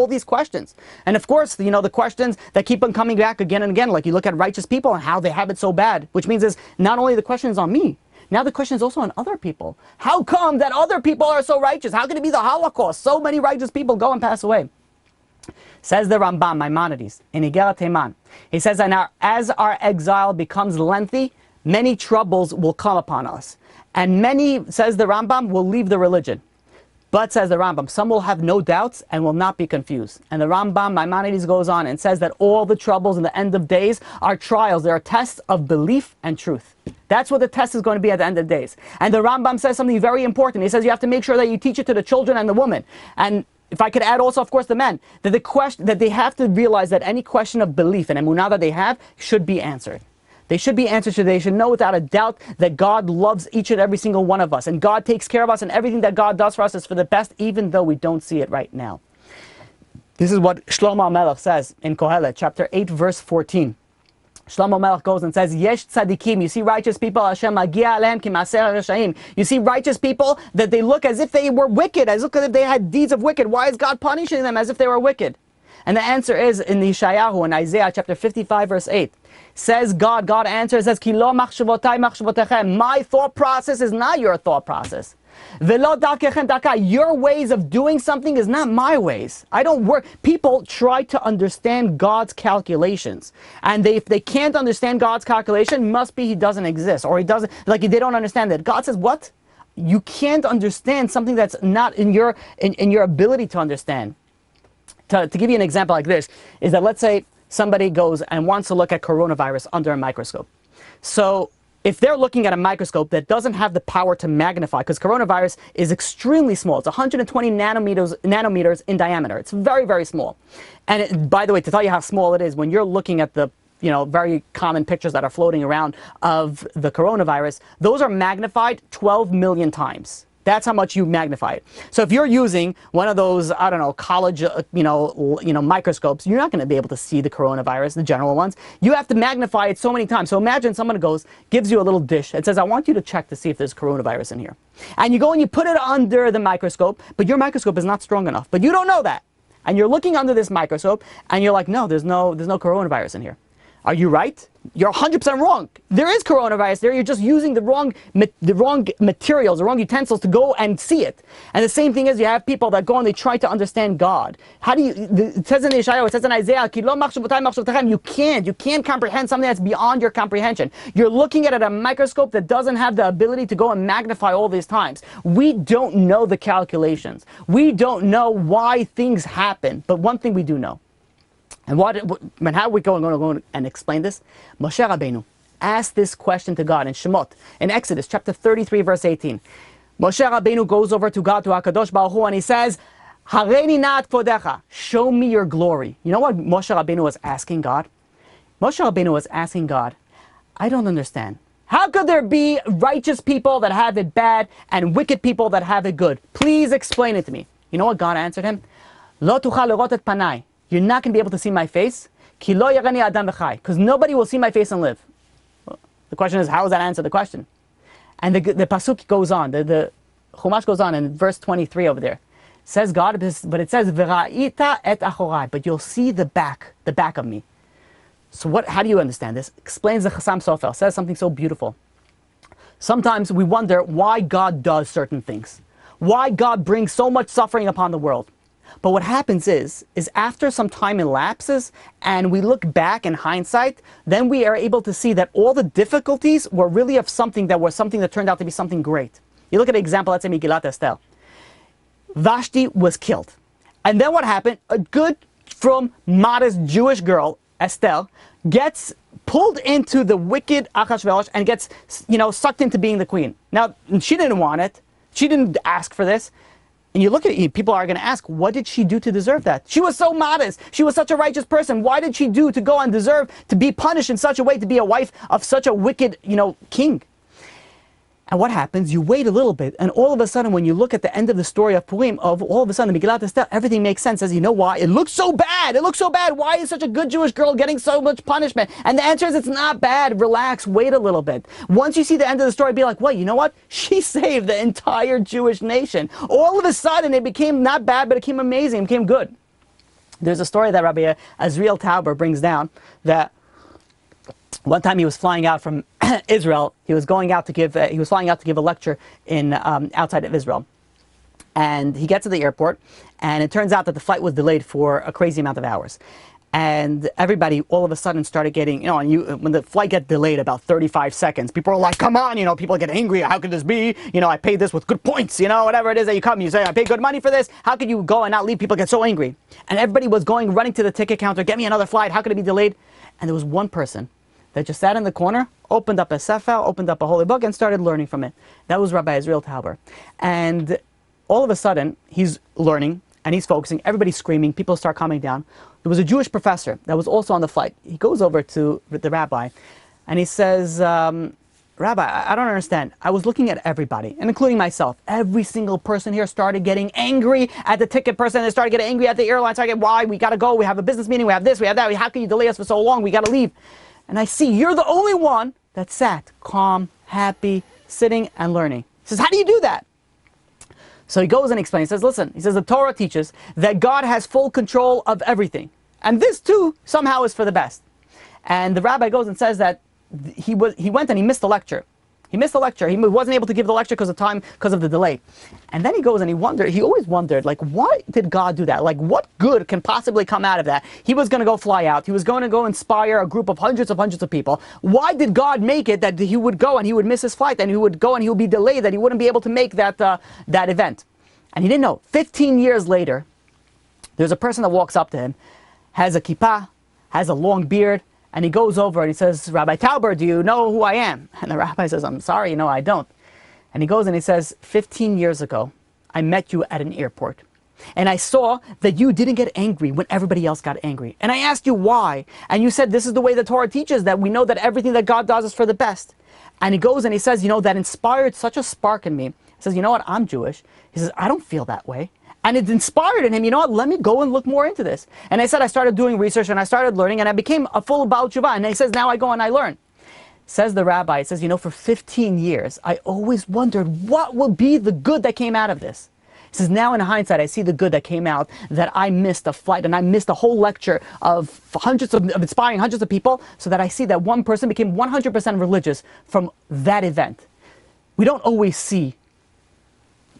these questions? And of course, you know, the questions that keep on coming back again and again, like you look at righteous people and how they have it so bad, which means is not only the question is on me, now the question is also on other people. How come that other people are so righteous? How could it be the Holocaust? So many righteous people go and pass away. Says the Rambam, Maimonides, in Igeret Teman. He says, as our exile becomes lengthy, many troubles will come upon us. And many, says the Rambam, will leave the religion. But, says the Rambam, some will have no doubts and will not be confused. And the Rambam, Maimonides, goes on and says that all the troubles in the end of days are trials. They are tests of belief and truth. That's what the test is going to be at the end of days. And the Rambam says something very important. He says you have to make sure that you teach it to the children and the women. And if I could add also, of course, the men, that they have to realize that any question of belief and emunah that they have should be answered. They should be answered to. They should know without a doubt that God loves each and every single one of us. And God takes care of us, and everything that God does for us is for the best, even though we don't see it right now. This is what Shlomo HaMelech says in Kohelet, chapter 8, verse 14. Shlomo HaMelech goes and says, Yesh tzadikim, you see righteous people, Hashem magia alehem ki maaser reshaim. You see righteous people that they look as if they were wicked, as if they had deeds of wicked. Why is God punishing them as if they were wicked? And the answer is in the Yeshayahu, in Isaiah chapter 55, verse 8. Says God answers, says, Ki lo machshavotay machshavotechem. My thought process is not your thought process. Velo darkechem darkai. Your ways of doing something is not my ways. I don't work. People try to understand God's calculations. And if they can't understand God's calculation, must be He doesn't exist. Or He doesn't, like they don't understand it. God says, what? You can't understand something that's not in your ability to understand. To give you an example like this, is that let's say somebody goes and wants to look at coronavirus under a microscope. So if they're looking at a microscope that doesn't have the power to magnify, because coronavirus is extremely small, it's 120 nanometers in diameter. It's very, very small. And by the way, to tell you how small it is, when you're looking at the very common pictures that are floating around of the coronavirus, those are magnified 12 million times. That's how much you magnify it. So if you're using one of those, I don't know, college, microscopes, you're not going to be able to see the coronavirus, the general ones. You have to magnify it so many times. So imagine someone goes, gives you a little dish, and says, I want you to check to see if there's coronavirus in here. And you go and you put it under the microscope, but your microscope is not strong enough. But you don't know that. And you're looking under this microscope, and you're like, no, there's no coronavirus in here. Are you right? You're 100% wrong. There is coronavirus there. You're just using the wrong materials, the wrong utensils to go and see it. And the same thing is, you have people that go and they try to understand God. How do you? It says in Yeshayahu, it says in Isaiah, you can't comprehend something that's beyond your comprehension. You're looking at it at a microscope that doesn't have the ability to go and magnify all these times. We don't know the calculations. We don't know why things happen. But one thing we do know. And how are we going to go and explain this? Moshe Rabbeinu asked this question to God in Shemot, in Exodus chapter 33, verse 18. Moshe Rabbeinu goes over to God, to HaKadosh Baruch Hu, and he says, Hareini na'at kvodecha, show me your glory. You know what Moshe Rabbeinu was asking God? Moshe Rabbeinu was asking God, I don't understand. How could there be righteous people that have it bad and wicked people that have it good? Please explain it to me. You know what God answered him? Lo tuchal lerot et panai. You're not going to be able to see my face, because nobody will see my face and live. The question is, how does that answer the question? And the pasuk goes on, the Chumash goes on in verse 23 over there. Says God, but it says, V'ra'ita et achorai, but you'll see the back of me. So how do you understand this? Explains the Chassam Sofer, says something so beautiful. Sometimes we wonder why God does certain things. Why God brings so much suffering upon the world. But what happens is after some time elapses and we look back in hindsight, then we are able to see that all the difficulties were really of something that turned out to be something great. You look at an example, let's say Megillat Esther. Vashti was killed. And then what happened? A good, from modest Jewish girl, Esther, gets pulled into the wicked Achashverosh and gets, sucked into being the queen. Now, she didn't want it. She didn't ask for this. And you look at it, people are going to ask, what did she do to deserve that? She was so modest. She was such a righteous person. Why did she do to go and deserve to be punished in such a way, to be a wife of such a wicked, king? And what happens? You wait a little bit, and all of a sudden, when you look at the end of the story of Purim, all of a sudden, Megillat Esther, everything makes sense. Says, you know why? It looks so bad. It looks so bad. Why is such a good Jewish girl getting so much punishment? And the answer is, it's not bad. Relax. Wait a little bit. Once you see the end of the story, be like, well, you know what? She saved the entire Jewish nation. All of a sudden, it became not bad, but it became amazing. It became good. There's a story that Rabbi Azriel Tauber brings down that one time he was flying out from Israel. He was flying out to give a lecture in outside of Israel, and he gets to the airport, and it turns out that the flight was delayed for a crazy amount of hours, and everybody all of a sudden started getting, when the flight gets delayed about 35 seconds, people are like, come on, people get angry. How could this be? I paid this with good points, whatever it is that you say, I paid good money for this. How could you go and not leave? People get so angry, and everybody was running to the ticket counter, get me another flight. How could it be delayed? And there was one person that just sat in the corner, opened up a sefer, opened up a holy book, and started learning from it. That was Rabbi Azriel Tauber. And all of a sudden, he's learning, and he's focusing. Everybody's screaming. People start calming down. There was a Jewish professor that was also on the flight. He goes over to the rabbi, and he says, Rabbi, I don't understand. I was looking at everybody, and including myself. Every single person here started getting angry at the ticket person. They started getting angry at the airline. Why? We got to go. We have a business meeting. We have this. We have that. How can you delay us for so long? We got to leave. And I see you're the only one that sat calm, happy, sitting and learning. He says, how do you do that? So he goes and explains, he says, listen, he says the Torah teaches that God has full control of everything. And this too, somehow is for the best. And the rabbi goes and says that he went and he missed the lecture. He missed the lecture. He wasn't able to give the lecture because of time, because of the delay. And then he goes and he always wondered, like, why did God do that? Like, what good can possibly come out of that? He was going to go fly out. He was going to go inspire a group of hundreds of people. Why did God make it that he would go and he would miss his flight, and he would go and he would be delayed, that he wouldn't be able to make that, that event? And he didn't know. 15 years later, there's a person that walks up to him, has a kippah, has a long beard, and he goes over and he says, Rabbi Tauber, do you know who I am? And the rabbi says, I'm sorry, no, I don't. And he goes and he says, 15 years ago, I met you at an airport. And I saw that you didn't get angry when everybody else got angry. And I asked you why. And you said, this is the way the Torah teaches, that we know that everything that God does is for the best. And he goes and he says, you know, that inspired such a spark in me. He says, you know what, I'm Jewish. He says, I don't feel that way. And it inspired in him, you know what, let me go and look more into this. And I said, I started doing research and I started learning and I became a full Baal Tshuva. And he says, now I go and I learn. Says the rabbi, he says, you know, for 15 years, I always wondered what would be the good that came out of this. He says, now in hindsight, I see the good that came out, that I missed a flight and I missed a whole lecture of inspiring hundreds of people, so that I see that one person became 100% religious from that event. We don't always see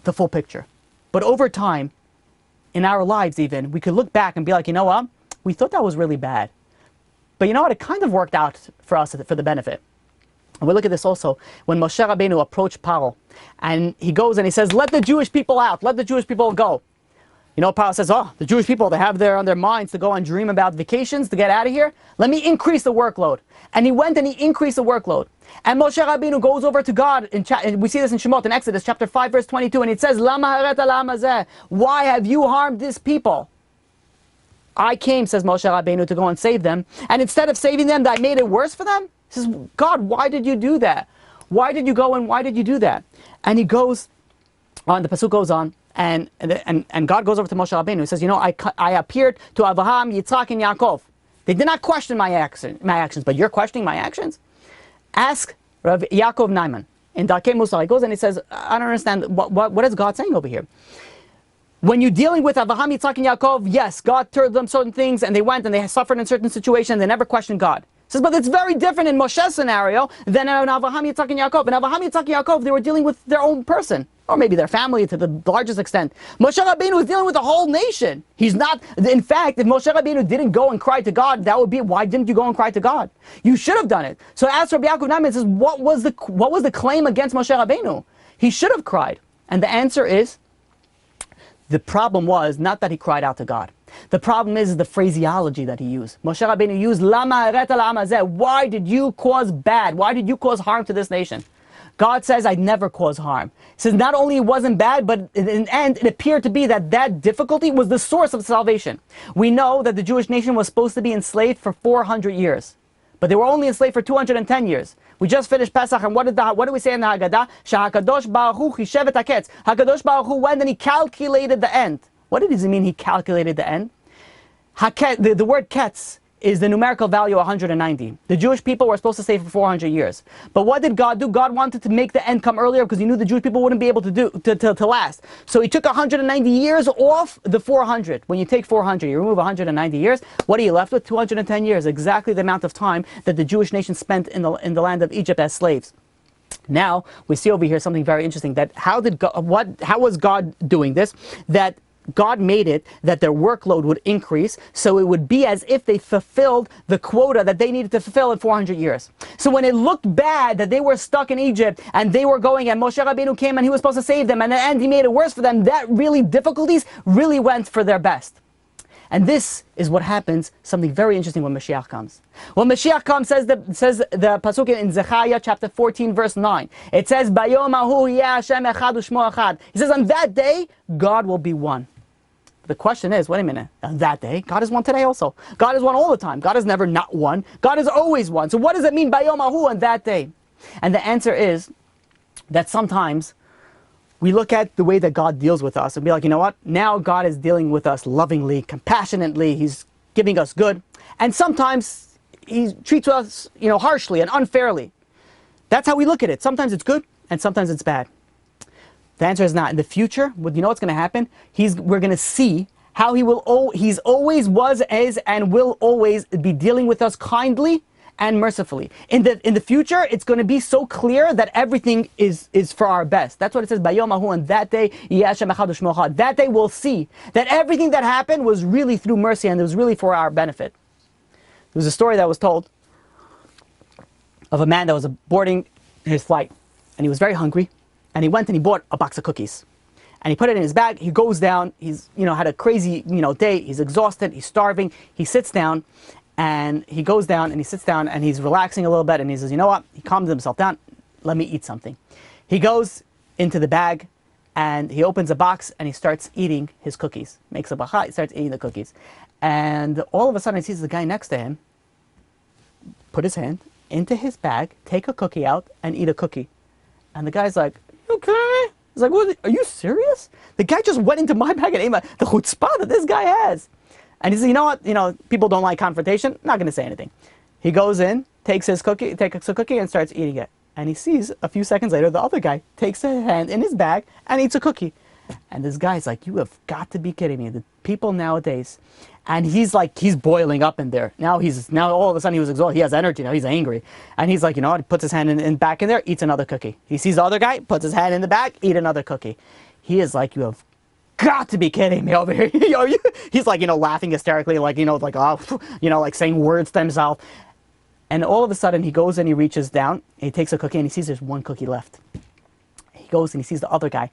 the full picture. But over time, in our lives even, we could look back and be like, you know what? We thought that was really bad. But you know what? It kind of worked out for us for the benefit. And we look at this also when Moshe Rabbeinu approached Paro. And he goes and he says, let the Jewish people out. Let the Jewish people go. You know, Paro says, oh, the Jewish people, they have on their minds to go and dream about vacations, to get out of here. Let me increase the workload. And he went and he increased the workload. And Moshe Rabbeinu goes over to God, and we see this in Shemot, in Exodus chapter 5, verse 22, and it says, Lama hareta la'am hazeh? Why have you harmed this people? I came, says Moshe Rabbeinu, to go and save them, and instead of saving them, I made it worse for them? He says, God, why did you do that? Why did you go and why did you do that? And he goes on, the pasuk goes on, and God goes over to Moshe Rabbeinu. He says, you know, I appeared to Abraham, Yitzchak, and Yaakov. They did not question my actions, but you're questioning my actions? Ask Rav Yaakov Naiman in Darkei Musar. He goes and he says, I don't understand, what is God saying over here? When you're dealing with Avraham, Yitzchak, and Yaakov, yes, God told them certain things, and they went and they suffered in certain situations, they never questioned God. He says, but it's very different in Moshe's scenario than in Avraham, Yitzchak, and Yaakov. In Avraham, Yitzchak, and Yaakov, they were dealing with their own person, or maybe their family to the largest extent. Moshe Rabbeinu was dealing with the whole nation. He's not, in fact, if Moshe Rabbeinu didn't go and cry to God, that would be, why didn't you go and cry to God? You should have done it. So as Rabbi Yaakov Naiman says, what was the claim against Moshe Rabbeinu? He should have cried. And the answer is, the problem was not that he cried out to God. The problem is the phraseology that he used. Moshe Rabbeinu used, Lama hareta la'am hazeh? Why did you cause bad? Why did you cause harm to this nation? God says, I never cause harm. He says, not only it wasn't bad, but in the end, it appeared to be that difficulty was the source of salvation. We know that the Jewish nation was supposed to be enslaved for 400 years. But they were only enslaved for 210 years. We just finished Pesach, and what do we say in the Haggadah? HaKadosh Baruch Hu chishev et haketz. HaKadosh Baruch Hu went and he calculated the end. What does it mean he calculated the end? The word ketz is the numerical value 190. The Jewish people were supposed to stay for 400 years. But what did God do? God wanted to make the end come earlier because he knew the Jewish people wouldn't be able to last. So he took 190 years off the 400. When you take 400, you remove 190 years, what are you left with? 210 years, exactly the amount of time that the Jewish nation spent in the land of Egypt as slaves. Now, we see over here something very interesting, that how was God doing this? That God made it that their workload would increase, so it would be as if they fulfilled the quota that they needed to fulfill in 400 years. So when it looked bad that they were stuck in Egypt and they were going, and Moshe Rabbeinu came and he was supposed to save them, and in the end he made it worse for them, that really difficulties really went for their best. And this is what happens, something very interesting, when Mashiach comes. When Mashiach comes, says the pasuk in Zechariah chapter 14 verse 9. It says, Bayom hahu yeh Hashem echad u'shmo echad. He says, on that day, God will be one. The question is, wait a minute, on that day, God is one today also. God is one all the time. God is never not one. God is always one. So what does it mean, Bayom hahu, on that day? And the answer is that sometimes we look at the way that God deals with us and be like, you know what? Now God is dealing with us lovingly, compassionately. He's giving us good. And sometimes he treats us, harshly and unfairly. That's how we look at it. Sometimes it's good and sometimes it's bad. The answer is not. In the future, you know what's going to happen? We're going to see how he's always was, is, and will always be dealing with us kindly and mercifully. In the future, it's going to be so clear that everything is for our best. That's what it says, Bayom Ahu, and that day, that day we'll see that everything that happened was really through mercy and it was really for our benefit. There was a story that was told of a man that was boarding his flight, and he was very hungry, and he went and he bought a box of cookies. And he put it in his bag. He goes down. He's, had a crazy, day. He's exhausted. He's starving. He sits down, and he goes down and he sits down and he's relaxing a little bit. And he says, you know what? He calms himself down. Let me eat something. He goes into the bag and he opens a box and he starts eating his cookies. Makes a bracha. He starts eating the cookies. And all of a sudden he sees the guy next to him put his hand into his bag, take a cookie out, and eat a cookie. And the guy's like, okay. He's like, what, are you serious? The guy just went into my bag and ate the chutzpah that this guy has. And he says, you know what? People don't like confrontation. Not going to say anything. He goes in, takes a cookie and starts eating it. And he sees a few seconds later, the other guy takes a hand in his bag and eats a cookie. And this guy's like, you have got to be kidding me. The people nowadays. And he's boiling up in there. Now all of a sudden he was exhausted. He has energy now. He's angry. And he's like, you know what? He puts his hand back in there, eats another cookie. He sees the other guy, puts his hand in the bag, eat another cookie. He is like, you have got to be kidding me over here. He's like, laughing hysterically, like saying words to himself. And all of a sudden he goes and he reaches down, and he takes a cookie and he sees there's one cookie left. He goes and he sees the other guy,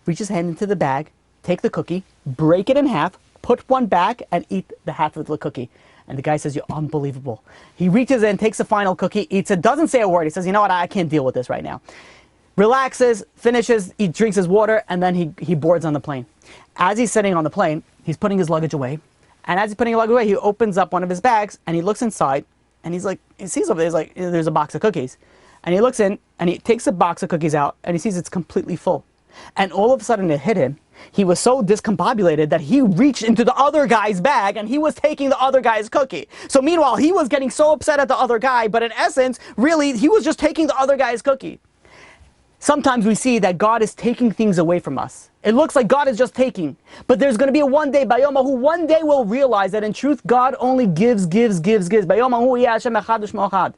reaches his hand into the bag, take the cookie, break it in half, put one back and eat the half of the cookie. And the guy says, you're unbelievable. He reaches in, takes the final cookie, eats it, doesn't say a word. He says, you know what, I can't deal with this right now. Relaxes, finishes, he drinks his water, and then he boards on the plane. As he's sitting on the plane, he's putting his luggage away. And as he's putting his luggage away, he opens up one of his bags and he looks inside and he's like, he sees over there, there's a box of cookies. And he looks in and he takes a box of cookies out and he sees it's completely full. And all of a sudden it hit him. He was so discombobulated that he reached into the other guy's bag and he was taking the other guy's cookie. So meanwhile, he was getting so upset at the other guy, but in essence, really, he was just taking the other guy's cookie. Sometimes we see that God is taking things away from us. It looks like God is just taking. But there's going to be a one day, Bayomahu, one day we'll realize that in truth, God only gives. Bayomahu yeh Hashem echad u'shmo echad.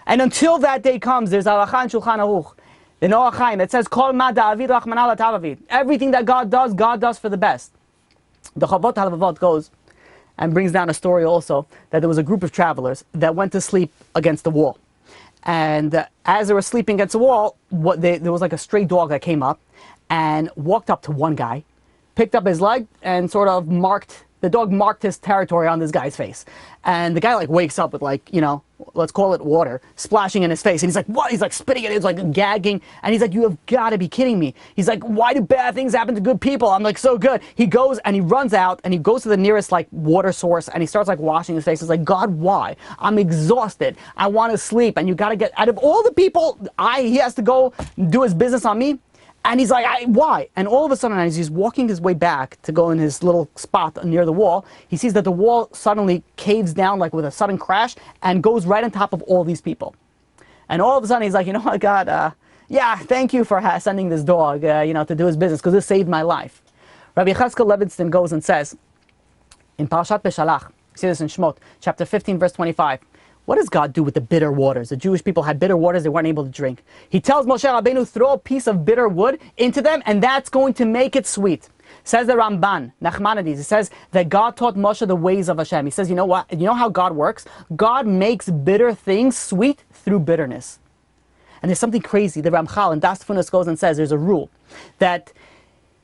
And until that day comes, there's halacha and shulchan aruch. In Orach Chaim, it says, Kol ma da'avid rachmana l'tavavid. Everything that God does for the best. The Chavot HaLevavot goes and brings down a story also that there was a group of travelers that went to sleep against the wall. And as they were sleeping against the wall, there was like a stray dog that came up and walked up to one guy, picked up his leg, and sort of the dog marked his territory on this guy's face. And the guy wakes up with let's call it water, splashing in his face. And he's like, what? He's like spitting it, he's like gagging. And he's like, you have got to be kidding me. He's like, why do bad things happen to good people? I'm like, so good. He goes and he runs out and he goes to the nearest water source and he starts washing his face. He's like, God, why? I'm exhausted. I want to sleep. And you got to get out of all the people, he has to go do his business on me. And he's like, why? And all of a sudden, as he's walking his way back to go in his little spot near the wall, he sees that the wall suddenly caves down with a sudden crash and goes right on top of all these people. And all of a sudden, he's like, you know what, God, yeah, thank you for sending this dog, to do his business, because this saved my life. Rabbi Chazkel Levinston goes and says, in Parashat Beshalach, you see this in Shemot, chapter 15, verse 25, what does God do with the bitter waters? The Jewish people had bitter waters they weren't able to drink. He tells Moshe Rabbeinu, throw a piece of bitter wood into them, and that's going to make it sweet. Says the Ramban, Nachmanides, it says that God taught Moshe the ways of Hashem. He says, you know what? You know how God works? God makes bitter things sweet through bitterness. And there's something crazy. The Ramchal in Das Funas goes and says there's a rule that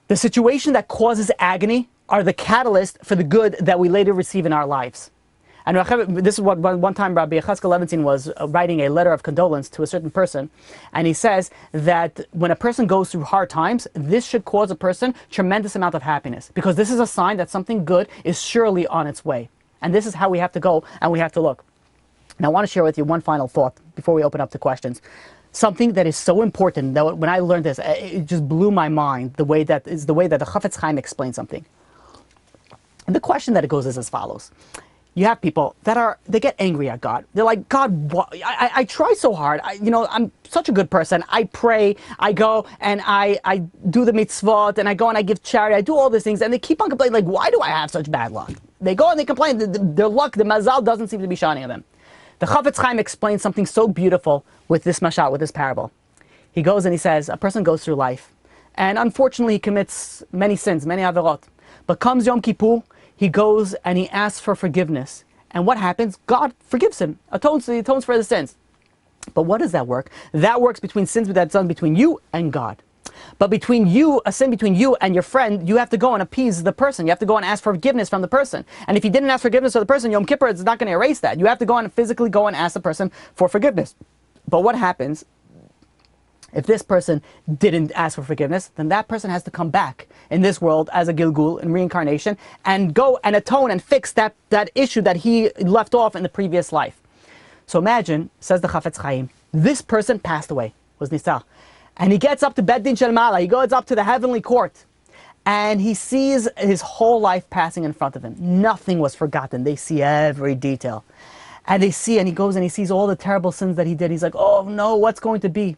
the situation that causes agony are the catalyst for the good that we later receive in our lives. And this is what one time Rabbi Yehoshua Levinstein was writing a letter of condolence to a certain person, and he says that when a person goes through hard times, this should cause a person tremendous amount of happiness, because this is a sign that something good is surely on its way. And this is how we have to go and we have to look. Now I want to share with you one final thought before we open up to questions. Something that is so important that when I learned this, it just blew my mind, the way that the Chafetz Chaim explains something. And the question that it goes is as follows. you have people that they get angry at God. They're like, God, I try so hard. I'm such a good person. I pray, I go and I do the mitzvot, and I go and I give charity, I do all these things, and they keep on complaining, like, why do I have such bad luck? They go and they complain, their luck, the mazal doesn't seem to be shining on them. The Chafetz Chaim explains something so beautiful with this mashal, with this parable. He goes and he says, a person goes through life, and unfortunately he commits many sins, many averot. But comes Yom Kippur, he goes and he asks for forgiveness. And what happens? God forgives him, atones for his sins. But what does that work? That works between sins that's done between you and God. But between you, a sin between you and your friend, you have to go and appease the person. You have to go and ask for forgiveness from the person. And if you didn't ask forgiveness of the person, Yom Kippur, it's not going to erase that. You have to go and physically go and ask the person for forgiveness. But what happens? If this person didn't ask for forgiveness, then that person has to come back in this world as a Gilgul, in reincarnation, and go and atone and fix that issue that he left off in the previous life. So imagine, says the Chafetz Chaim, this person passed away, was Nisa. And he gets up to Bet Din Shel Mala, he goes up to the heavenly court, and he sees his whole life passing in front of him. Nothing was forgotten. They see every detail. And he goes and he sees all the terrible sins that he did. He's like, oh no, what's going to be?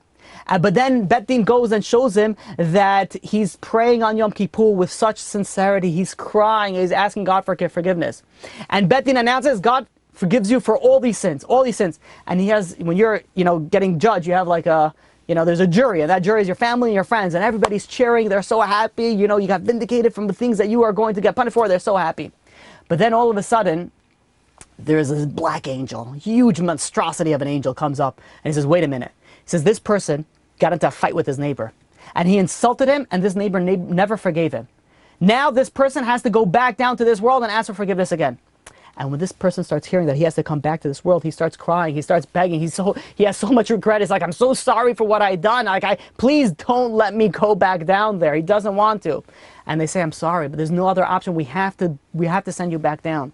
But then Bet Din goes and shows him that he's praying on Yom Kippur with such sincerity. He's crying. He's asking God for forgiveness. And Bet Din announces, God forgives you for all these sins, all these sins. And he has, when you're, getting judged, you have like a, there's a jury, and that jury is your family and your friends, and everybody's cheering. They're so happy. You got vindicated from the things that you are going to get punished for. They're so happy. But then all of a sudden, there's this black angel, huge monstrosity of an angel comes up, and he says, wait a minute. He says, this person got into a fight with his neighbor, and he insulted him, and this neighbor never forgave him. Now this person has to go back down to this world and ask for forgiveness again. And when this person starts hearing that he has to come back to this world, he starts crying, he starts begging, he has so much regret. It's like, I'm so sorry for what I done. Please don't let me go back down there. He doesn't want to. And they say, I'm sorry, but there's no other option. We have to send you back down.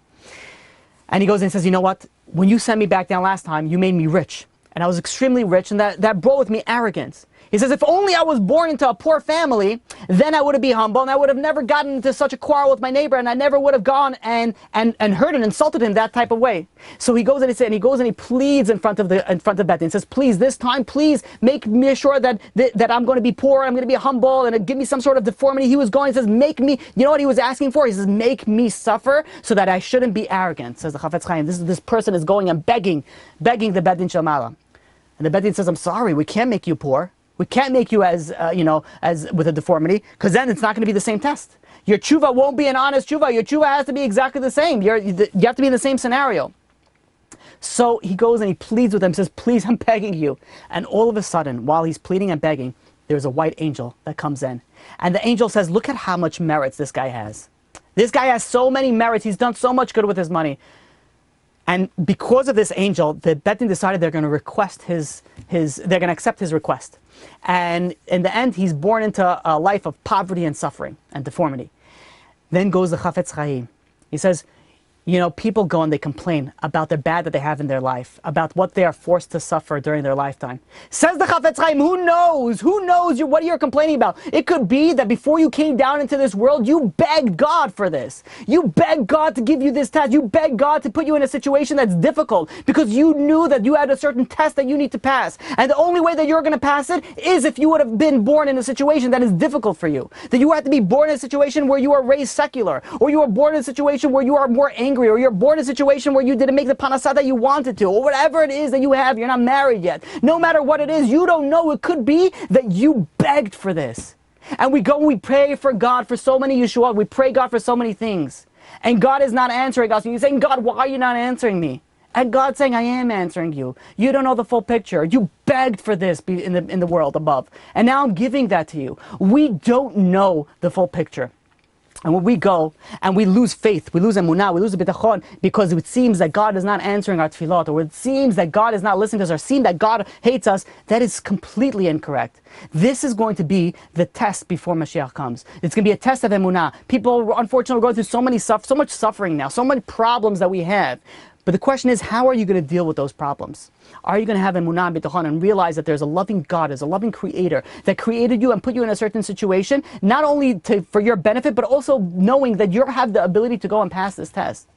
And he goes and says, you know what? When you sent me back down last time, you made me rich. And I was extremely rich, and that brought with me arrogance. He says, if only I was born into a poor family, then I would have been humble, and I would have never gotten into such a quarrel with my neighbor, and I never would have gone and hurt and insulted him that type of way. So he goes and he pleads in front of Bet Din, and says, please, this time, please make me sure that I'm going to be poor, I'm going to be humble, and give me some sort of deformity. He says, make me, you know what he was asking for? He says, make me suffer so that I shouldn't be arrogant, says the Chafetz Chaim. This person is going and begging the Bet Din Shel Mala. And the Bet Din says, I'm sorry, we can't make you poor. We can't make you as with a deformity, because then it's not going to be the same test. Your tshuva won't be an honest tshuva. Your tshuva has to be exactly the same. You have to be in the same scenario. So he goes and he pleads with them, says, please, I'm begging you. And all of a sudden, while he's pleading and begging, there's a white angel that comes in. And the angel says, look at how much merits this guy has. This guy has so many merits. He's done so much good with his money. And because of this angel, the Bet Din decided they're going to they're going to accept his request. And in the end, he's born into a life of poverty and suffering and deformity. Then goes the Chafetz Chaim. He says, people go and they complain about the bad that they have in their life, about what they are forced to suffer during their lifetime. Says the Chafetz Chaim, who knows what you're complaining about? It could be that before you came down into this world, you begged God for this. You begged God to give you this test. You begged God to put you in a situation that's difficult because you knew that you had a certain test that you need to pass. And the only way that you're going to pass it is if you would have been born in a situation that is difficult for you. That you had to be born in a situation where you are raised secular, or you are born in a situation where you are more angry, or you're born in a situation where you didn't make the panasah that you wanted to, or whatever it is that you have, you're not married yet. No matter what it is, you don't know. It could be that you begged for this. And we go and we pray for God for so many Yeshua. We pray God for so many things. And God is not answering us. And you're saying, God, why are you not answering me? And God's saying, I am answering you. You don't know the full picture. You begged for this in the world above. And now I'm giving that to you. We don't know the full picture. And when we go and we lose faith, we lose emunah, we lose bitachon, because it seems that God is not answering our tefillot, or it seems that God is not listening to us, or it seems that God hates us, that is completely incorrect. This is going to be the test before Mashiach comes. It's going to be a test of emunah. People, unfortunately, are going through so much suffering now, so many problems that we have. But the question is, how are you going to deal with those problems? Are you going to have emunah and bitachon and realize that there's a loving God, there's a loving creator that created you and put you in a certain situation, not only for your benefit, but also knowing that you have the ability to go and pass this test?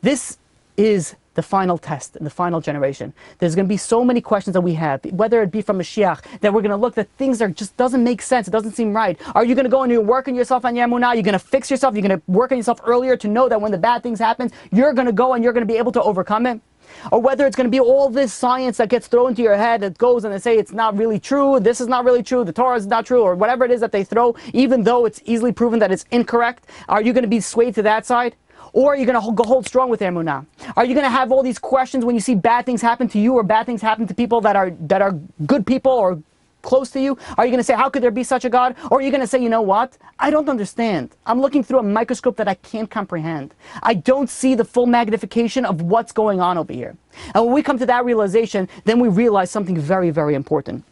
This is the final test and the final generation. There's going to be so many questions that we have, whether it be from Mashiach, that we're going to look that things are just doesn't make sense. It doesn't seem right. Are you going to go and you're working yourself on your emunah? You're going to fix yourself. You're going to work on yourself earlier to know that when the bad things happen, you're going to go and you're going to be able to overcome it. Or whether it's going to be all this science that gets thrown to your head that goes and they say it's not really true, this is not really true, the Torah is not true, or whatever it is that they throw, even though it's easily proven that it's incorrect. Are you going to be swayed to that side? Or are you going to hold strong with emunah? Are you going to have all these questions when you see bad things happen to you or bad things happen to people that are good people or close to you? Are you going to say, how could there be such a God? Or are you going to say, you know what? I don't understand. I'm looking through a microscope that I can't comprehend. I don't see the full magnification of what's going on over here. And when we come to that realization, then we realize something very, very important.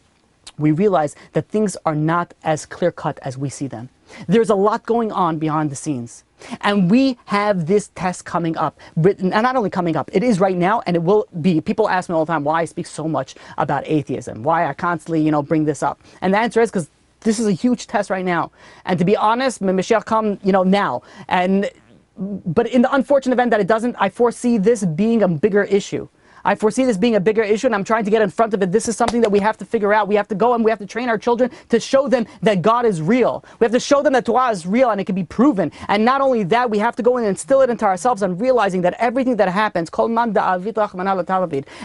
We realize that things are not as clear-cut as we see them. There's a lot going on behind the scenes. And we have this test coming up, and not only coming up, it is right now, and it will be. People ask me all the time why I speak so much about atheism, why I constantly, bring this up. And the answer is because this is a huge test right now. And to be honest, Mashiach come, now. But in the unfortunate event that it doesn't, I foresee this being a bigger issue. I foresee this being a bigger issue, and I'm trying to get in front of it. This is something that we have to figure out. We have to go and we have to train our children to show them that God is real. We have to show them that Torah is real and it can be proven. And not only that, we have to go in and instill it into ourselves and realizing that everything that happens,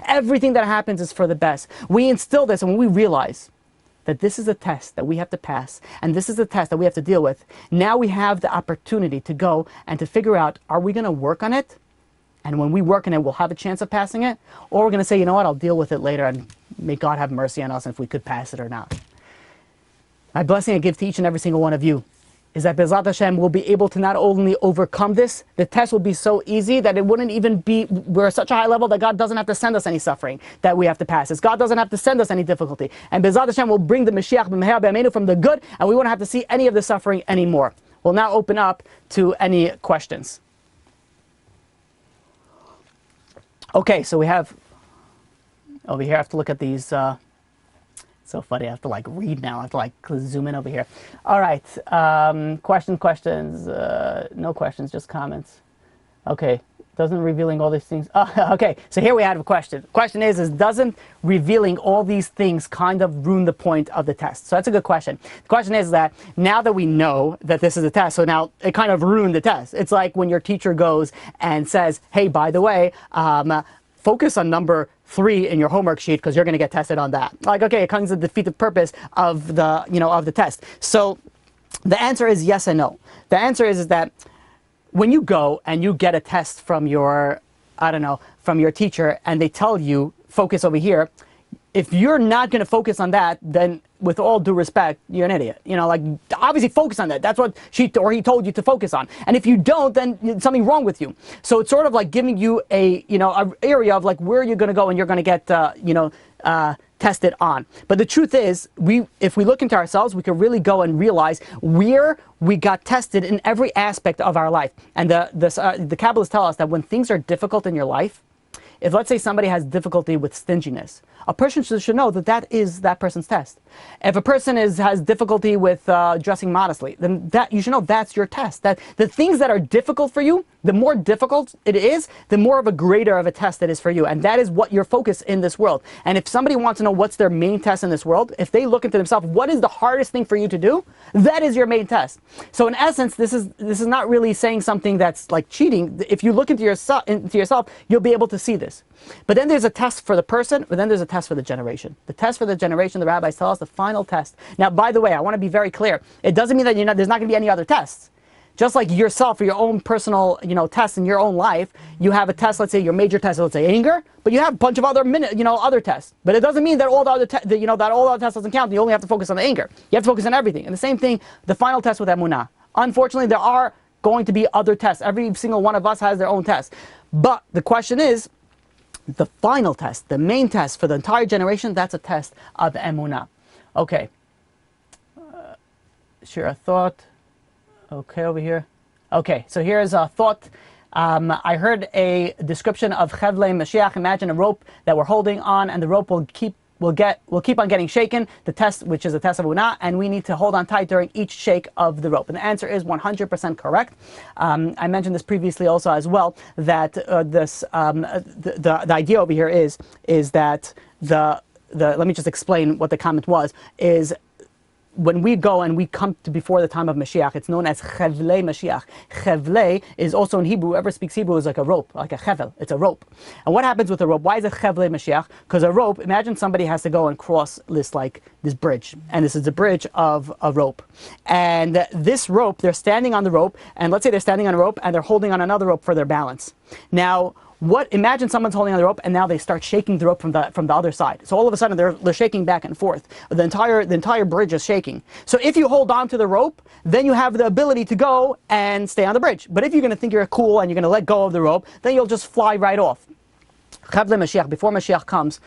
everything that happens is for the best. We instill this, and when we realize that this is a test that we have to pass, and this is a test that we have to deal with, now we have the opportunity to go and to figure out, are we going to work on it? And when we work on it, we'll have a chance of passing it. Or we're going to say, you know what, I'll deal with it later, and may God have mercy on us if we could pass it or not. My blessing I give to each and every single one of you is that Bezrat Hashem will be able to not only overcome this, the test will be so easy that it wouldn't even be, we're at such a high level that God doesn't have to send us any suffering that we have to pass this. God doesn't have to send us any difficulty. And Bezrat Hashem will bring the Mashiach b'meher b'yameinu from the good, and we won't have to see any of the suffering anymore. We'll now open up to any questions. Okay, so we have, over here I have to look at these, so funny, I have to read now, I have to zoom in over here. All right, questions, no questions, just comments. Okay, doesn't revealing all these things, okay, so here we have a question. The question is doesn't revealing all these things kind of ruin the point of the test? So that's a good question. The question is that now that we know that this is a test, so now it kind of ruined the test. It's like when your teacher goes and says, hey, by the way, focus on number 3 in your homework sheet because you're going to get tested on that. Okay, it comes to defeat the purpose of the, of the test. So the answer is yes and no. The answer is that when you go and you get a test from your, from your teacher, and they tell you, focus over here, if you're not going to focus on that, then with all due respect, you're an idiot. Obviously focus on that. That's what she or he told you to focus on. And if you don't, then there's something wrong with you. So it's sort of like giving you a, an area of where you're going to go and you're going to get, tested on. But the truth is, if we look into ourselves, we can really go and realize where we got tested in every aspect of our life. And the Kabbalists tell us that when things are difficult in your life, if let's say somebody has difficulty with stinginess, a person should know that that is that person's test. If a person has difficulty with dressing modestly, then you should know that's your test. That the things that are difficult for you, the more difficult it is, the more of a greater of a test it is for you. And that is what your focus in this world. And if somebody wants to know what's their main test in this world, if they look into themselves, what is the hardest thing for you to do? That is your main test. So in essence, this is not really saying something that's like cheating. If you look into yourself, you'll be able to see this. But then there's a test for the person, but then there's a test for the generation. The test for the generation, the rabbis tell us, the final test. Now, by the way, I want to be very clear. It doesn't mean that there's not going to be any other tests. Just like yourself or your own personal, tests in your own life, you have a test, let's say your major test, let's say anger, but you have a bunch of other other tests. But it doesn't mean that all the other that all the other tests doesn't count. You only have to focus on the anger. You have to focus on everything. And the same thing, the final test with emunah. Unfortunately, there are going to be other tests. Every single one of us has their own test. But the question is, the final test, the main test for the entire generation, that's a test of emunah. Okay. Share a thought. Okay, over here. Okay, so here's a thought. I heard a description of Chevle Mashiach. Imagine a rope that we're holding on, and the rope will we'll keep on getting shaken, the test, which is a test of Emunah, and we need to hold on tight during each shake of the rope. And the answer is 100% correct. I mentioned this previously also as well, that the idea over here is that let me just explain what the comment was, is when we go and we come to before the time of Mashiach, it's known as Chevlei Mashiach. Chevlei is also in Hebrew, whoever speaks Hebrew, is like a rope, like a chevel, it's a rope. And what happens with a rope? Why is it Chevlei Mashiach? Because a rope, imagine somebody has to go and cross this bridge, and this is the bridge of a rope. And this rope, they're standing on the rope, and let's say they're standing on a rope and they're holding on another rope for their balance. Now, imagine someone's holding on the rope and now they start shaking the rope from the other side. So all of a sudden they're shaking back and forth. The entire bridge is shaking. So if you hold on to the rope, then you have the ability to go and stay on the bridge. But if you're going to think you're cool and you're going to let go of the rope, then you'll just fly right off. Chavle Mashiach, before Mashiach comes,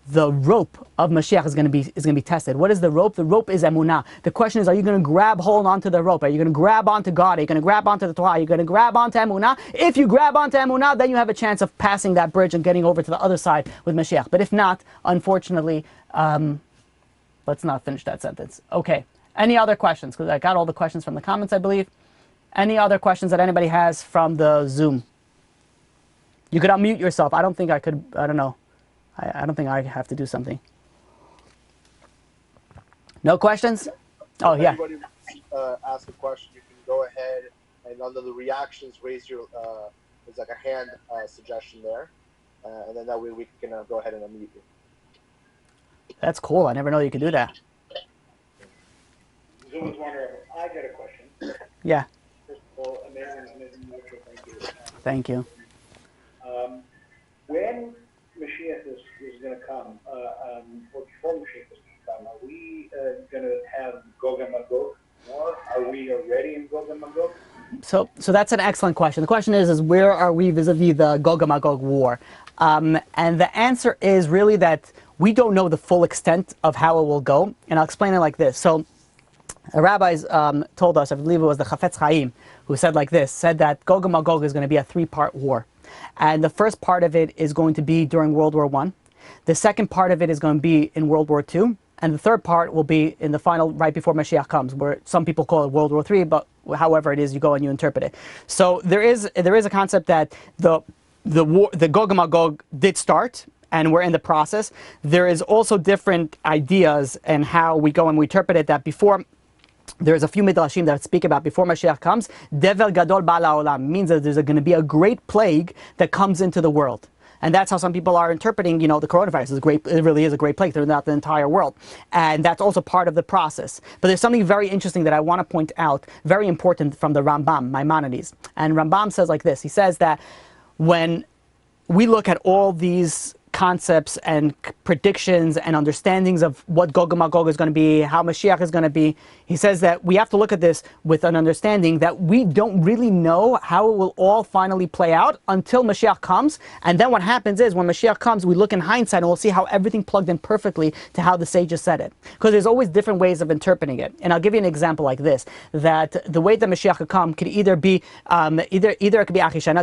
the rope of Mashiach is going to be tested. What is the rope? The rope is Emunah. The question is, are you going to hold onto the rope? Are you going to grab onto God? Are you going to grab onto the Torah? Are you going to grab onto Emunah? If you grab onto Emunah, then you have a chance of passing that bridge and getting over to the other side with Mashiach. But if not, unfortunately, let's not finish that sentence. Okay. Any other questions? Because I got all the questions from the comments, I believe. Any other questions that anybody has from the Zoom? You could unmute yourself. I don't think I could. I don't know. I don't think I have to do something. No questions? Oh, yeah.
If anybody ask a question, you can go ahead and under the reactions, raise your, there's like a hand suggestion there. And then that way we can go ahead and unmute you.
That's cool. I never know you could do that.
Zoom's wondering, I got a question.
Yeah.
First of all, amazing lecture.
Thank
Thank you.
you.
When Mashiach is going to come, or before Mashiach is going to come, are we going to have Gog and Magog? Or are we already in Gog and Magog?
So that's an excellent question. The question is where are we vis-a-vis the Gog and Magog war? And the answer is really that we don't know the full extent of how it will go. And I'll explain it like this. So the rabbis told us, I believe it was the Chafetz Chaim, who said like this, said that Gog and Magog is going to be a three-part war. And the first part of it is going to be during World War I. The second part of it is going to be in World War II. And the third part will be in the final, right before Mashiach comes, where some people call it World War III, but however it is, you go and you interpret it. So there is a concept that the Gog and Magog did start, and we're in the process. There is also different ideas and how we go and we interpret it, that before, there's a few midrashim that speak about before Mashiach comes, Dever Gadol Ba'al Ha'olam means that there's going to be a great plague that comes into the world. And that's how some people are interpreting, the coronavirus is great. It really is a great plague throughout the entire world. And that's also part of the process. But there's something very interesting that I want to point out, very important, from the Rambam, Maimonides. And Rambam says like this. He says that when we look at all these concepts and predictions and understandings of what Gog and Magog is going to be, how Mashiach is going to be, he says that we have to look at this with an understanding that we don't really know how it will all finally play out until Mashiach comes. And then what happens is when Mashiach comes, we look in hindsight and we'll see how everything plugged in perfectly to how the sages said it. Because there's always different ways of interpreting it. And I'll give you an example like this, that the way that Mashiach could come could either be, either it could be Achishana,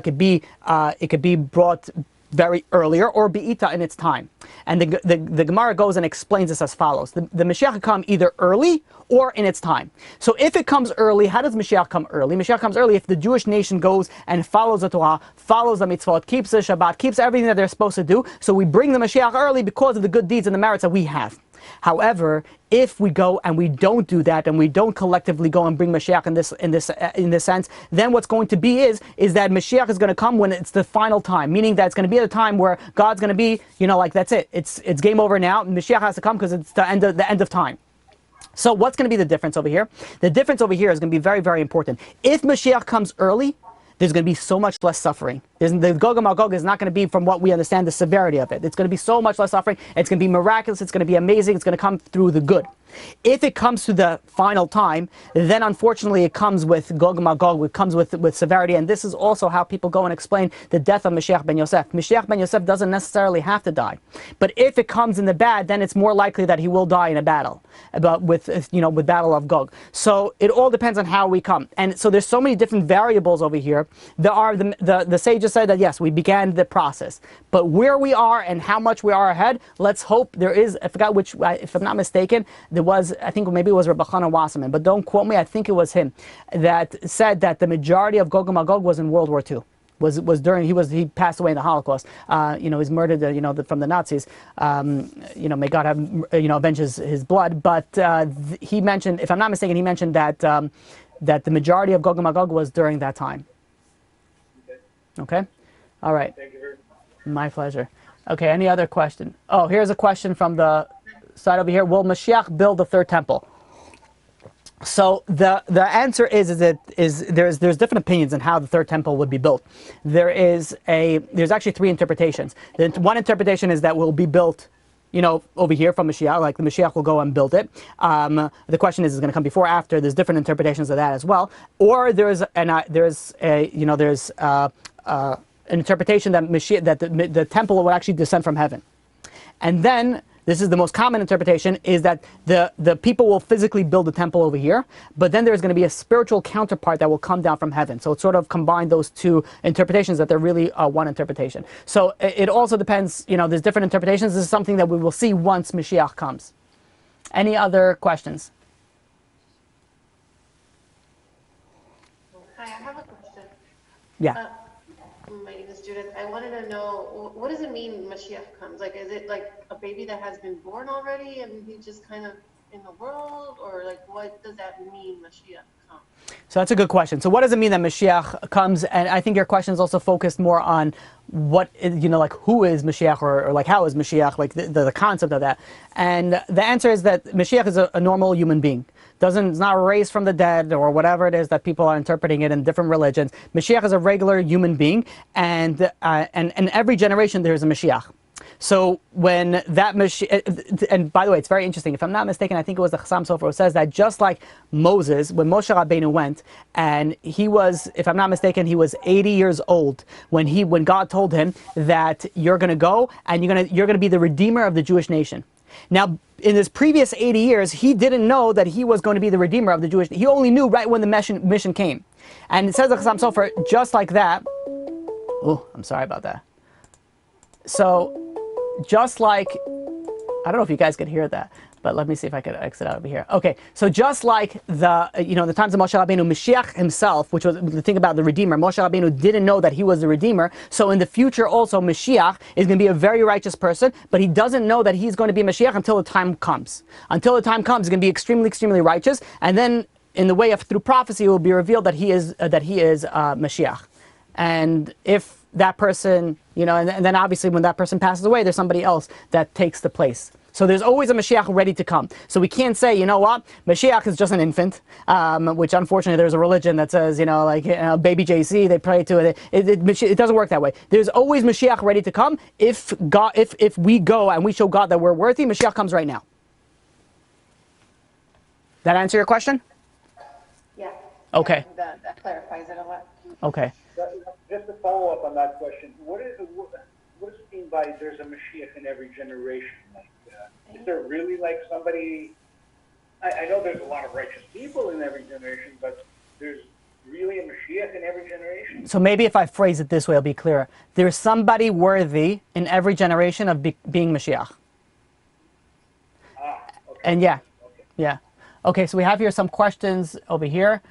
it could be brought very earlier, or be'ita in its time. And the Gemara goes and explains this as follows. The Mashiach could come either early or in its time. So if it comes early, how does Mashiach come early? Mashiach comes early if the Jewish nation goes and follows the Torah, follows the mitzvot, keeps the Shabbat, keeps everything that they're supposed to do. So we bring the Mashiach early because of the good deeds and the merits that we have. However, if we go and we don't do that, and we don't collectively go and bring Mashiach in this sense, then what's going to be is that Mashiach is going to come when it's the final time, meaning that it's going to be at a time where God's going to be, like that's it. It's game over now. Mashiach has to come because it's the end of time. So what's going to be the difference over here? The difference over here is going to be very, very important. If Mashiach comes early, there's going to be so much less suffering. The Gog and Magog is not going to be, from what we understand, the severity of it. It's going to be so much less suffering. It's going to be miraculous. It's going to be amazing. It's going to come through the good. If it comes to the final time, then unfortunately it comes with Gog and Magog. It comes with severity. And this is also how people go and explain the death of Mashiach ben Yosef. Mashiach ben Yosef doesn't necessarily have to die. But if it comes in the bad, then it's more likely that he will die in a battle, with battle of Gog. So it all depends on how we come. And so there's so many different variables over here. There are the sages just said that yes, we began the process, but where we are and how much we are ahead, let's hope there is. I forgot which, if I'm not mistaken, there was, I think maybe it was Rabbi Wasserman, but don't quote me. I think it was him that said that the majority of Gog and Magog was in World War II. Was during he passed away in the Holocaust. He's murdered from the Nazis. May God have avenge his blood. But he mentioned, if I'm not mistaken, he mentioned that that the majority of Gog and Magog was during that time. Okay, all right.
Thank you very much.
My pleasure. Okay, any other question? Oh, here's a question from the side over here. Will Mashiach build the third temple? So the answer is there's different opinions on how the third temple would be built. There's actually three interpretations. One interpretation is that will be built, over here from Mashiach, like the Mashiach will go and build it. The question is it going to come before or after? There's different interpretations of that as well. Or there's an interpretation that Mashiach, that the temple will actually descend from heaven, and then. This is the most common interpretation, is that the people will physically build the temple over here, but then there's going to be a spiritual counterpart that will come down from heaven. So it sort of combined those two interpretations, that they're really one interpretation. So it also depends, there's different interpretations. This is something that we will see once Mashiach comes. Any other questions?
Hi, I have a question.
Yeah.
My name is Judith. I wanted to know, what does it mean Mashiach comes? Like, is it like a baby that has been born already and he's just kind of in the world? Or like, what does that mean, Mashiach comes? So
that's a good question. So what does it mean that Mashiach comes? And I think your question is also focused more on what, like who is Mashiach, or like how is Mashiach, like the concept of that. And the answer is that Mashiach is a normal human being. It's not raised from the dead or whatever it is that people are interpreting it in different religions. Mashiach is a regular human being, and in every generation there is a Mashiach. So when that Mashiach, and by the way, it's very interesting. If I'm not mistaken, I think it was the Chassam Sofer who says that just like Moses, when Moshe Rabbeinu went, and he was, if I'm not mistaken, he was 80 years old when God told him that you're going to go and you're going to be the redeemer of the Jewish nation. Now, in his previous 80 years, he didn't know that he was going to be the redeemer of the Jewish. He only knew right when the mission came. And it says the Chassam Sofer, just like that. Oh, I'm sorry about that. So, just like, I don't know if you guys could hear that, but let me see if I could exit out over here. Okay, so just like the times of Moshe Rabbeinu, Mashiach himself, which was the thing about the Redeemer, Moshe Rabbeinu didn't know that he was the Redeemer. So in the future also, Mashiach is going to be a very righteous person, but he doesn't know that he's going to be Mashiach until the time comes. Until the time comes, he's going to be extremely, extremely righteous, and then in the way of through prophecy, it will be revealed that he is Mashiach. And if that person, and then obviously when that person passes away, there's somebody else that takes the place. So there's always a Mashiach ready to come. So we can't say, Mashiach is just an infant, which unfortunately there's a religion that says, baby JC, they pray to it. It doesn't work that way. There's always Mashiach ready to come. If we go and we show God that we're worthy, Mashiach comes right now. That answer your question?
Yeah.
Okay.
That clarifies it a lot.
Okay.
Just to follow up on that question, what does it mean by there's a Mashiach in every generation? Like, is there really like somebody? I know there's a lot of righteous people in every generation, but there's really a Mashiach in every generation?
So maybe if I phrase it this way, it'll be clearer. There's somebody worthy in every generation of being Mashiach.
Okay.
And yeah.
Okay.
Yeah. Okay, so we have here some questions over here.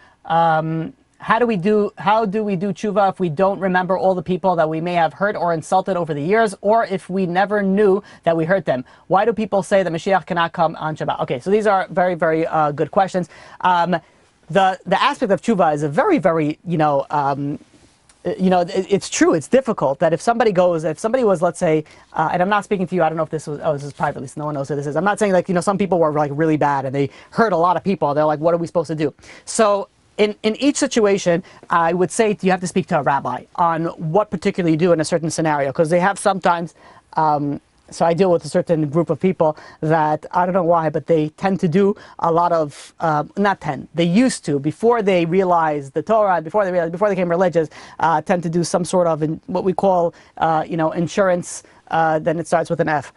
How do we do tshuva if we don't remember all the people that we may have hurt or insulted over the years, or if we never knew that we hurt them? Why do people say that Mashiach cannot come on Shabbat? Okay, so these are very, very good questions. The aspect of tshuva is a very, very, it's true, it's difficult that if somebody was, let's say, and I'm not speaking to you, I don't know if this is privately, so no one knows who this is. I'm not saying some people were like really bad and they hurt a lot of people. They're like, what are we supposed to do? So, in each situation, I would say you have to speak to a rabbi on what particularly you do in a certain scenario, because they have sometimes, so I deal with a certain group of people that, I don't know why, but they tend to do a lot of, they used to, before they realized the Torah, before they became religious, tend to do some sort of, what we call, insurance, then it starts with an F.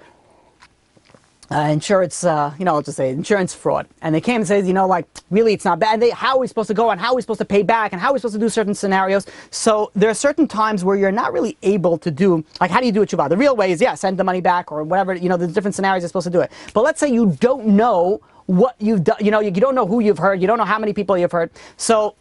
insurance, I'll just say insurance fraud. And they came and said, like, really, it's not bad. How are we supposed to go and how are we supposed to pay back and how are we supposed to do certain scenarios? So there are certain times where you're not really able to do, like, how do you do a tshuva? The real way is, send the money back or whatever, there's different scenarios you're supposed to do it. But let's say you don't know what you've done, you don't know who you've heard, you don't know how many people you've heard. So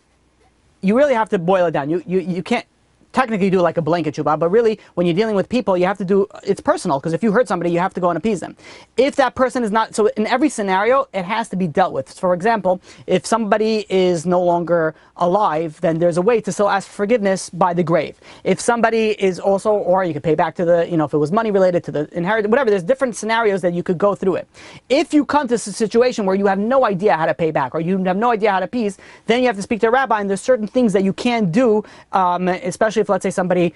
you really have to boil it down. You can't technically do like a blanket tshuva, but really when you're dealing with people, you have to do, it's personal, because if you hurt somebody, you have to go and appease them. If that person is not, so in every scenario, it has to be dealt with. For example, if somebody is no longer alive, then there's a way to still ask for forgiveness by the grave. If somebody is also, or you could pay back to the, if it was money related to the inheritance, whatever, there's different scenarios that you could go through it. If you come to a situation where you have no idea how to pay back, or you have no idea how to appease, then you have to speak to a rabbi, and there's certain things that you can do, especially if, let's say, somebody,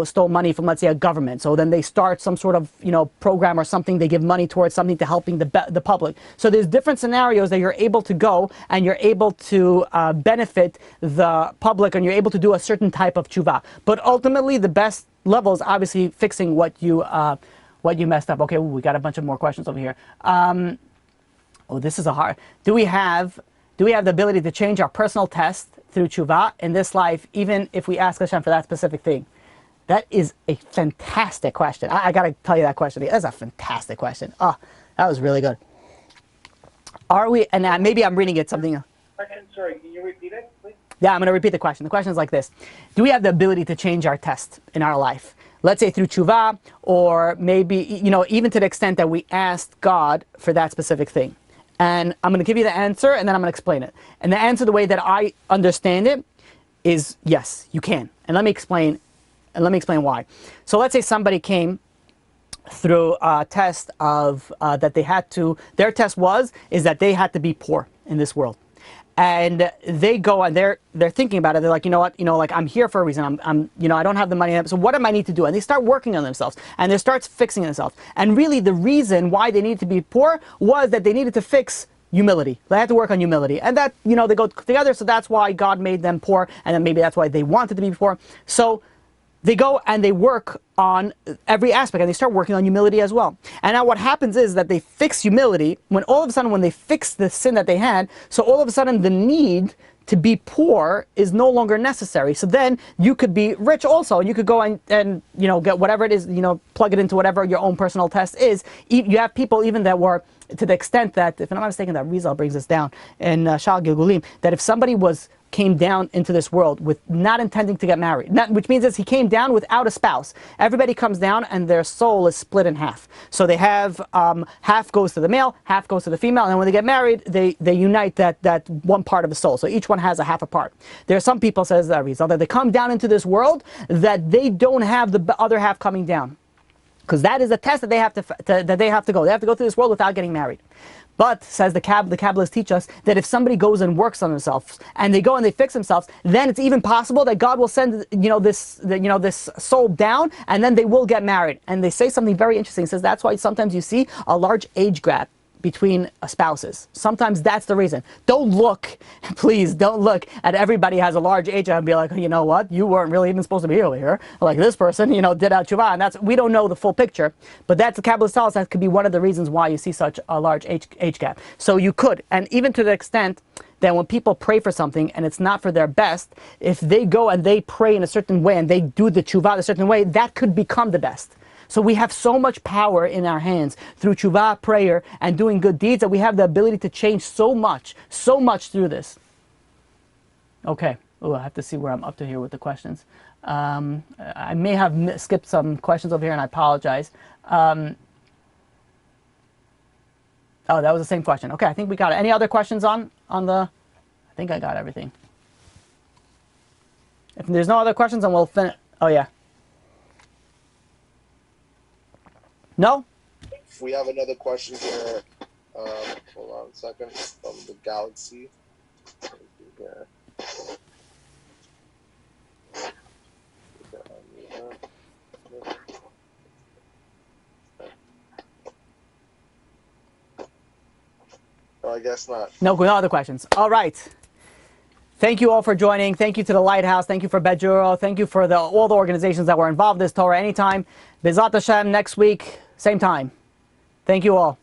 stole money from, let's say, a government. So then they start some sort of, program or something. They give money towards something to helping the public. So there's different scenarios that you're able to go and you're able to benefit the public, and you're able to do a certain type of tshuva. But ultimately, the best level is obviously fixing what you messed up. Okay, we got a bunch of more questions over here. This is a hard. Do we have the ability to change our personal test through tshuva in this life, even if we ask Hashem for that specific thing? That is a fantastic question. I got to tell you that question. That's a fantastic question. Oh, that was really good. Are we, and maybe I'm reading it something.
Question, sorry, can you repeat it, please?
Yeah, I'm going to repeat the question. The question is like this. Do we have the ability to change our test in our life? Let's say through tshuva, or maybe, even to the extent that we asked God for that specific thing. And I'm going to give you the answer, and then I'm going to explain it. And the answer, the way that I understand it, is yes, you can. And let me explain why. So let's say somebody came through a test of that they had to. Their test is that they had to be poor in this world. And they go and they're thinking about it. They're like, like, I'm here for a reason. I don't have the money. So what do I need to do? And they start working on themselves, and they start fixing themselves. And really, the reason why they needed to be poor was that they needed to fix humility. They had to work on humility, and that they go together. So that's why God made them poor, and then maybe that's why they wanted to be poor. So they go and they work on every aspect, and they start working on humility as well. And now what happens is that they fix humility when all of a sudden, when they fix the sin that they had, so all of a sudden the need to be poor is no longer necessary. So then you could be rich also. You could go and get whatever it is, plug it into whatever your own personal test is. You have people even that were, to the extent that, if I'm not mistaken, that Rizal brings us down in Shal Gilgulim, that if somebody came down into this world with not intending to get married, which means he came down without a spouse. Everybody comes down and their soul is split in half. So they have half goes to the male, half goes to the female, and then when they get married, they unite that one part of the soul. So each one has a half a part. There are some people, says that Rizal, that they come down into this world that they don't have the other half coming down, because that is a test that they have to go. They have to go through this world without getting married. But, says the Kabbalists teach us, that if somebody goes and works on themselves, and they go and they fix themselves, then it's even possible that God will send, this soul down, and then they will get married. And they say something very interesting. It says that's why sometimes you see a large age gap between spouses. Sometimes that's the reason. Don't look, please don't look at everybody has a large age and be like, you know what, you weren't really even supposed to be over here. Like this person, did out tshuva, and we don't know the full picture, but that's the Kabbalah tells us that could be one of the reasons why you see such a large age gap. So you could, and even to the extent that when people pray for something and it's not for their best, if they go and they pray in a certain way and they do the tshuva a certain way, that could become the best. So we have so much power in our hands through tshuva, prayer, and doing good deeds, that we have the ability to change so much through this. Okay. Oh, I have to see where I'm up to here with the questions. I may have skipped some questions over here, and I apologize. Oh, that was the same question. Okay, I think we got it. Any other questions on the... I think I got everything. If there's no other questions, then we'll finish... Oh, yeah. No?
We have another question here. Hold on a second. From the Galaxy. Yeah. Oh, I guess not.
No other questions. All right. Thank you all for joining. Thank you to the Lighthouse. Thank you for Bejuro. Thank you for all the organizations that were involved in this Torah Anytime. Bezat Hashem next week, same time. Thank you all.